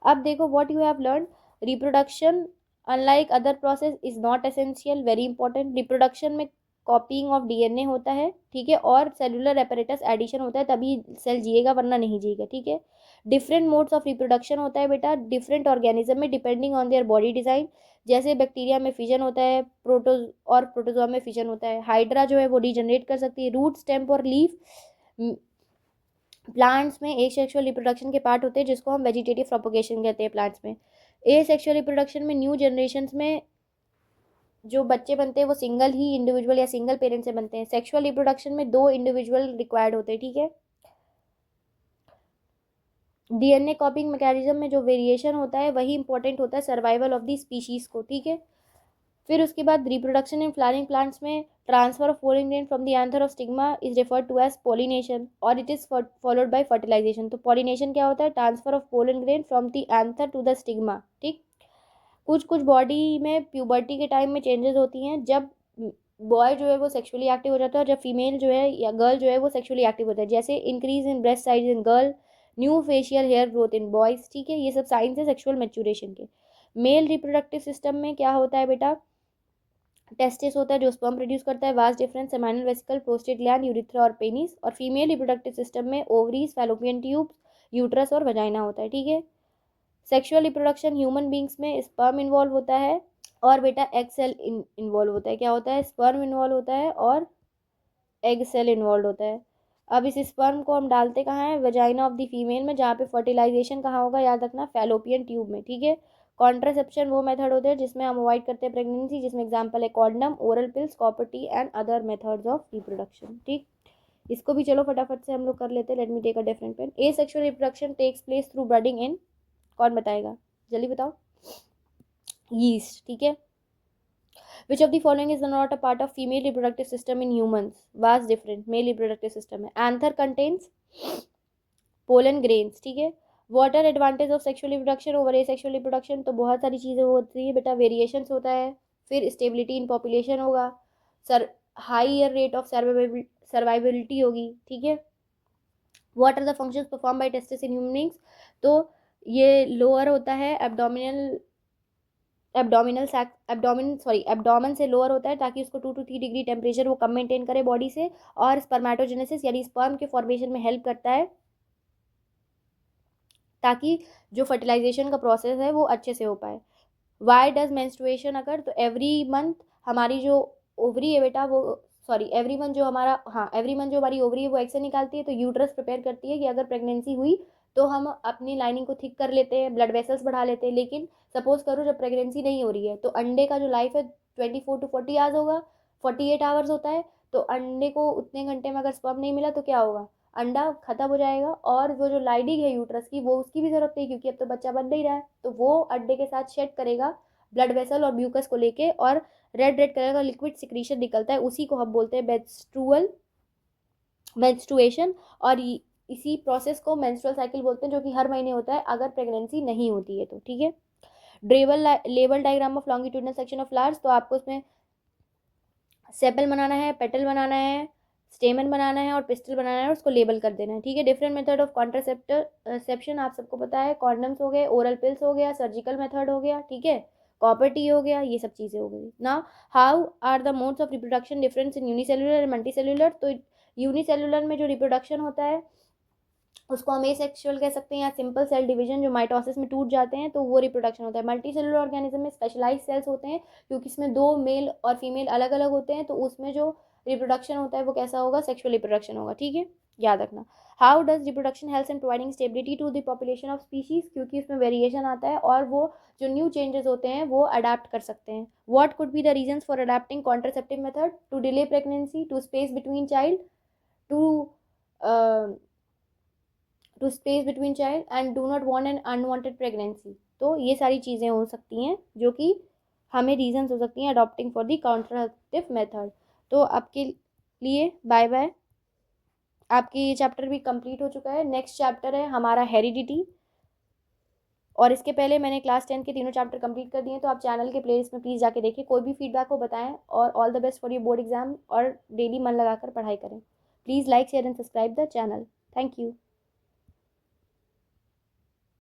अब देखो what you have learn, reproduction unlike other process is not essential, very important. Reproduction में कॉपिंग ऑफ डीएनए होता है, ठीक है, और सेलुलर एपरेटस एडिशन होता है, तभी सेल जिएगा वरना नहीं जिएगा, ठीक है। डिफरेंट मोड्स ऑफ रिप्रोडक्शन होता है बेटा डिफरेंट ऑर्गेनिज्म में depending on their body design, जैसे बैक्टीरिया में फिजन होता है, प्रोटोजोआ में फिजन होता है, हाइड्रा जो है वो रीजनरेट कर सकती है, रूट स्टेम और लीफ प्लांट्स में एक सेक्सुअल रिप्रोडक्शन के पार्ट होते हैं जिसको हम वेजिटेटिव प्रोपोगेशन कहते हैं प्लांट्स में। ए सेक्सुअल रिप्रोडक्शन में न्यू जनरेशन में जो बच्चे बनते हैं वो सिंगल ही इंडिविजुअल या सिंगल पेरेंट से बनते हैं। सेक्सुअल रिप्रोडक्शन में दो इंडिविजुअल रिक्वायर्ड होते हैं, ठीक है। डीएनए कॉपिंग मैकेनिज्म में जो वेरिएशन होता है वही इंपॉर्टेंट होता है सर्वाइवल ऑफ द स्पीशीज को, ठीक है। फिर उसके बाद रिप्रोडक्शन इन फ्लावरिंग प्लांट्स में transfer of pollen grain from the anther of stigma is referred to as pollination और it is followed by fertilisation. तो पोलिनेशन क्या होता है, transfer of pollen grain from the anther to the stigma, ठीक। कुछ कुछ body में puberty के टाइम में चेंजेस होती हैं, जब बॉय जो है वो सेक्सुअली एक्टिव हो जाता है और जब फीमेल जो है या गर्ल जो है वो सेक्सुअली एक्टिव होता है, जैसे increase in breast size in girl, new facial hair growth in boys, ठीक है, ये सब साइंस है सेक्सुअल मैच्योरेशन के। मेल रिप्रोडक्टिव सिस्टम में क्या होता है बेटा, टेस्टिस होता है जो स्पर्म प्रोड्यूस करता है, vast difference seminal vesicle, prostate gland, urethra और पेनिस। और फीमेल रिप्रोडक्टिव सिस्टम में ओवरीज, फैलोपियन ट्यूब्स, यूट्रस और वजाइना होता है, ठीक है। सेक्सुअल रिप्रोडक्शन ह्यूमन बींग्स में स्पर्म इन्वॉल्व होता है और बेटा एग सेल इन्वॉल्व होता है, क्या होता है, स्पर्म इन्वॉल्व होता है और एग सेल इन्वॉल्व होता है। अब इस स्पर्म को हम डालते कहाँ है, वजाइना ऑफ द फीमेल में, जहाँ पे फर्टिलाइजेशन कहाँ होगा, याद रखना फैलोपियन ट्यूब में, ठीक है। कॉन्ट्रासेप्शन वो मेथड होते हैं जिसमें हम अवॉइड करते हैं प्रेगनेंसी, जिसमें एग्जांपल है condom, oral pills, copper T and other methods of reproduction, ठीक। इसको भी चलो फटाफट से हम लोग कर लेते हैं। Let me take a different pen. Asexual reproduction takes place through breeding in, कौन बताएगा, जल्दी बताओ, यीस्ट, ठीक है। Which of the following is not a part of female reproductive system in humans? Vast different. Male reproductive system है। Anther contains pollen grains, ठीक है। What are advantage of sexual reproduction over asexual reproduction? तो बहुत सारी चीज़ें होती है बेटा, वेरिएशंस होता है, फिर स्टेबिलिटी इन पॉपुलेशन होगा, sir higher rate of survivability होगी, ठीक है। What are the functions performed by testis in human beings? तो ये लोअर होता है एब्डोमिनल एब्डोमेन से लोअर होता है ताकि उसको 2 to 3 डिग्री टेम्परेचर वो कम मेंटेन करे बॉडी से, और स्पर्मेटोजेनेसिस यानी स्पर्म के फॉर्मेशन में हेल्प करता है ताकि जो फर्टिलाइजेशन का प्रोसेस है वो अच्छे से हो पाए। वाई डज मेंस्ट्रुएशन अगर, तो एवरी मंथ हमारी जो ओवरी है बेटा वो, सॉरी एवरी मंथ जो हमारा, हाँ एवरी मंथ जो हमारी ओवरी है वो एग से निकालती है, तो यूट्रस प्रिपेयर करती है कि अगर प्रेगनेंसी हुई तो हम अपनी लाइनिंग को थिक कर लेते हैं, ब्लड वेसल्स बढ़ा लेते हैं। लेकिन सपोज करो जब प्रेगनेंसी नहीं हो रही है तो अंडे का जो लाइफ है 24 to 40 आवर्स होगा, 48 आवर्स होता है। तो अंडे को उतने घंटे में अगर स्पर्म नहीं मिला तो क्या होगा, अंडा खत्म हो जाएगा, और वो जो लाइनिंग है यूट्रस की वो उसकी भी जरूरत नहीं, क्योंकि अब तो बच्चा बन नहीं रहा है, तो वो अंडे के साथ शेड करेगा ब्लड वेसल और म्यूकस को लेके, और रेड रेड कलर का लिक्विड सिक्रीशन निकलता है, उसी को हम बोलते हैं मेंस्ट्रुएशन। और इसी प्रोसेस को मेंस्ट्रुअल साइकिल बोलते हैं, जो कि हर महीने होता है अगर प्रेगनेंसी नहीं होती है तो, ठीक है। Level diagram of longitudinal section of flowers, तो आपको उसमें सेपल बनाना है, पेटल बनाना है, स्टेमन बनाना है और पिस्टल बनाना है और उसको लेबल कर देना है, ठीक है। डिफरेंट मेथड ऑफ कॉन्ट्रासेप्शन आप सबको पता है, कॉन्डम्स हो गए, ओरल पिल्स हो गया, सर्जिकल मेथड हो गया, ठीक है, कॉपर टी हो गया, ये सब चीज़ें हो गई ना। How are the modes of reproduction difference in unicellular and multicellular, तो यूनिसेलुलर में जो रिप्रोडक्शन होता है उसको हम एसेक्सुअल कह सकते हैं, या सिंपल सेल डिवीजन जो माइटोसिस में टूट जाते हैं तो वो रिप्रोडक्शन होता है। मल्टी सेलुलर ऑर्गेनिज्म में स्पेशलाइज सेल्स होते हैं, क्योंकि इसमें 2 मेल और फीमेल अलग अलग होते हैं, तो उसमें जो रिप्रोडक्शन होता है वो कैसा होगा, सेक्सुअल रिप्रोडक्शन होगा, ठीक है, याद रखना। How does reproduction help in providing stability to the population of species, क्योंकि उसमें वेरिएशन आता है और वो जो न्यू चेंजेस होते हैं वो अडाप्ट कर सकते हैं। What could be the reasons for adapting contraceptive method, to delay pregnancy, to space between child, to space between child and do not want an unwanted pregnancy. तो ये सारी चीज़ें हो सकती हैं जो कि हमें रीजंस हो सकती हैं adopting for the contraceptive method. तो आपके लिए बाय बाय, आपके ये चैप्टर भी कंप्लीट हो चुका है। नेक्स्ट चैप्टर है हमारा हेरिडिटी, और इसके पहले मैंने क्लास 10 के तीनों चैप्टर कंप्लीट कर दिए हैं, तो आप चैनल के प्लेलिस्ट में प्लीज़ जाके देखिए। कोई भी फीडबैक हो बताएं, और all the best for your board exam, और डेली मन लगाकर पढ़ाई करें। Please like share and subscribe the channel. Thank you.